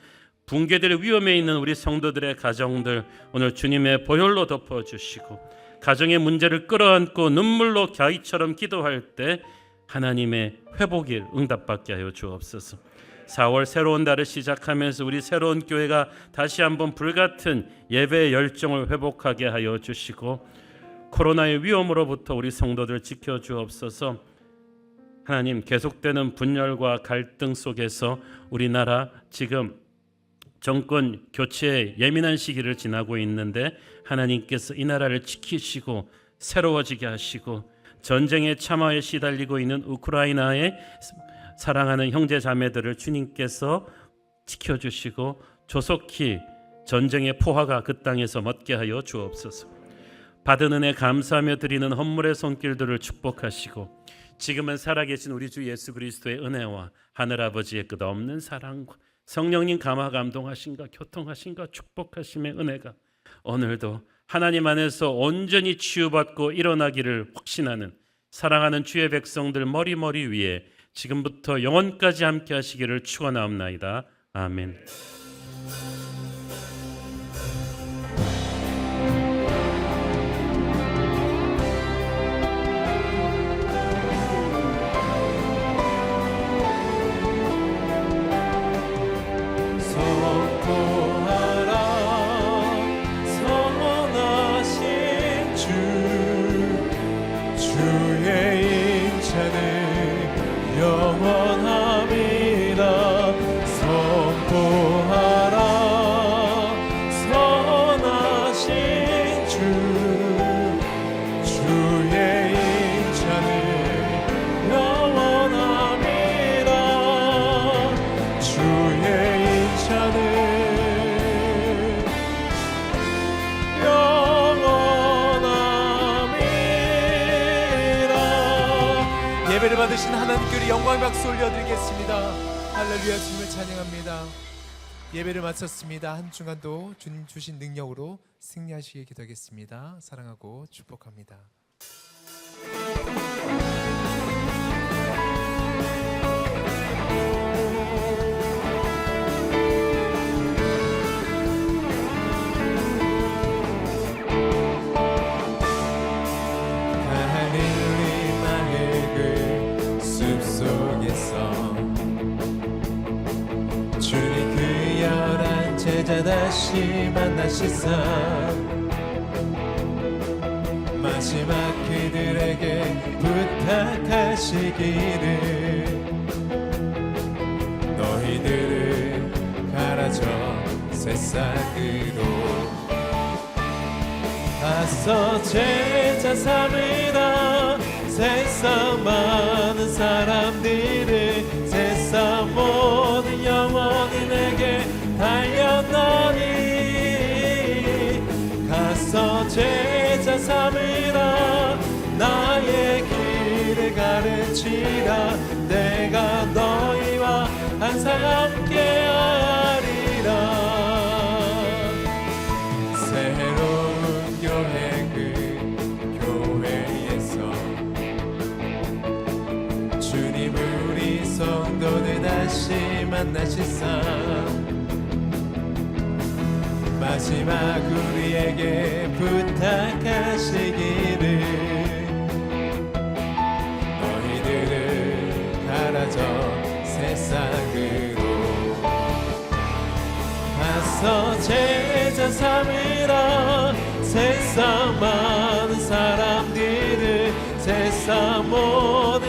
붕괴될 위험에 있는 우리 성도들의 가정들 오늘 주님의 보혈로 덮어주시고 가정의 문제를 끌어안고 눈물로 갸이처럼 기도할 때 하나님의 회복이 응답받게 하여 주옵소서. 4월 새로운 달을 시작하면서 우리 새로운 교회가 다시 한번 불같은 예배의 열정을 회복하게 하여 주시고 코로나의 위험으로부터 우리 성도들 지켜주옵소서. 하나님, 계속되는 분열과 갈등 속에서 우리나라 지금 정권 교체의 예민한 시기를 지나고 있는데 하나님께서 이 나라를 지키시고 새로워지게 하시고 전쟁의 참화에 시달리고 있는 우크라이나의 사랑하는 형제 자매들을 주님께서 지켜주시고 조속히 전쟁의 포화가 그 땅에서 멎게 하여 주옵소서. 받은 은혜 감사하며 드리는 헌물의 손길들을 축복하시고 지금은 살아계신 우리 주 예수 그리스도의 은혜와 하늘아버지의 끝없는 사랑과 성령님 감화 감동하신가 교통하신가 축복하심의 은혜가 오늘도 하나님 안에서 온전히 치유받고 일어나기를 확신하는 사랑하는 주의 백성들 머리머리 위에 지금부터 영원까지 함께 하시기를 축원하옵나이다. 아멘. 예배를 받으신 하나님께 영광의 박수 올려드리겠습니다. 할렐루야. 주님을 찬양합니다. 예배를 마쳤습니다. 한 주간도 주님 주신 능력으로 승리하시길 기도하겠습니다. 사랑하고 축복합니다. 주님 그 열한 제자 다시 만나시사 마지막 그들에게 부탁하시기를 너희들을 가라져 새싹으로 가서 제자 삼으라 세상 많은 사람들을 세상 모든 영혼이 내게 달려나니 가서 제자 삼으라 나의 길을 가르치라 내가 너희와 항상 함께하리라 새로운 교회 그 교회에서 주님 우리 성도들 다시 만나시사 마지막 우리에게 부탁하시기를 너희들을 가라져 세상으로 주께서 제자 삼으라 세상 많은 사람들을 세상 모든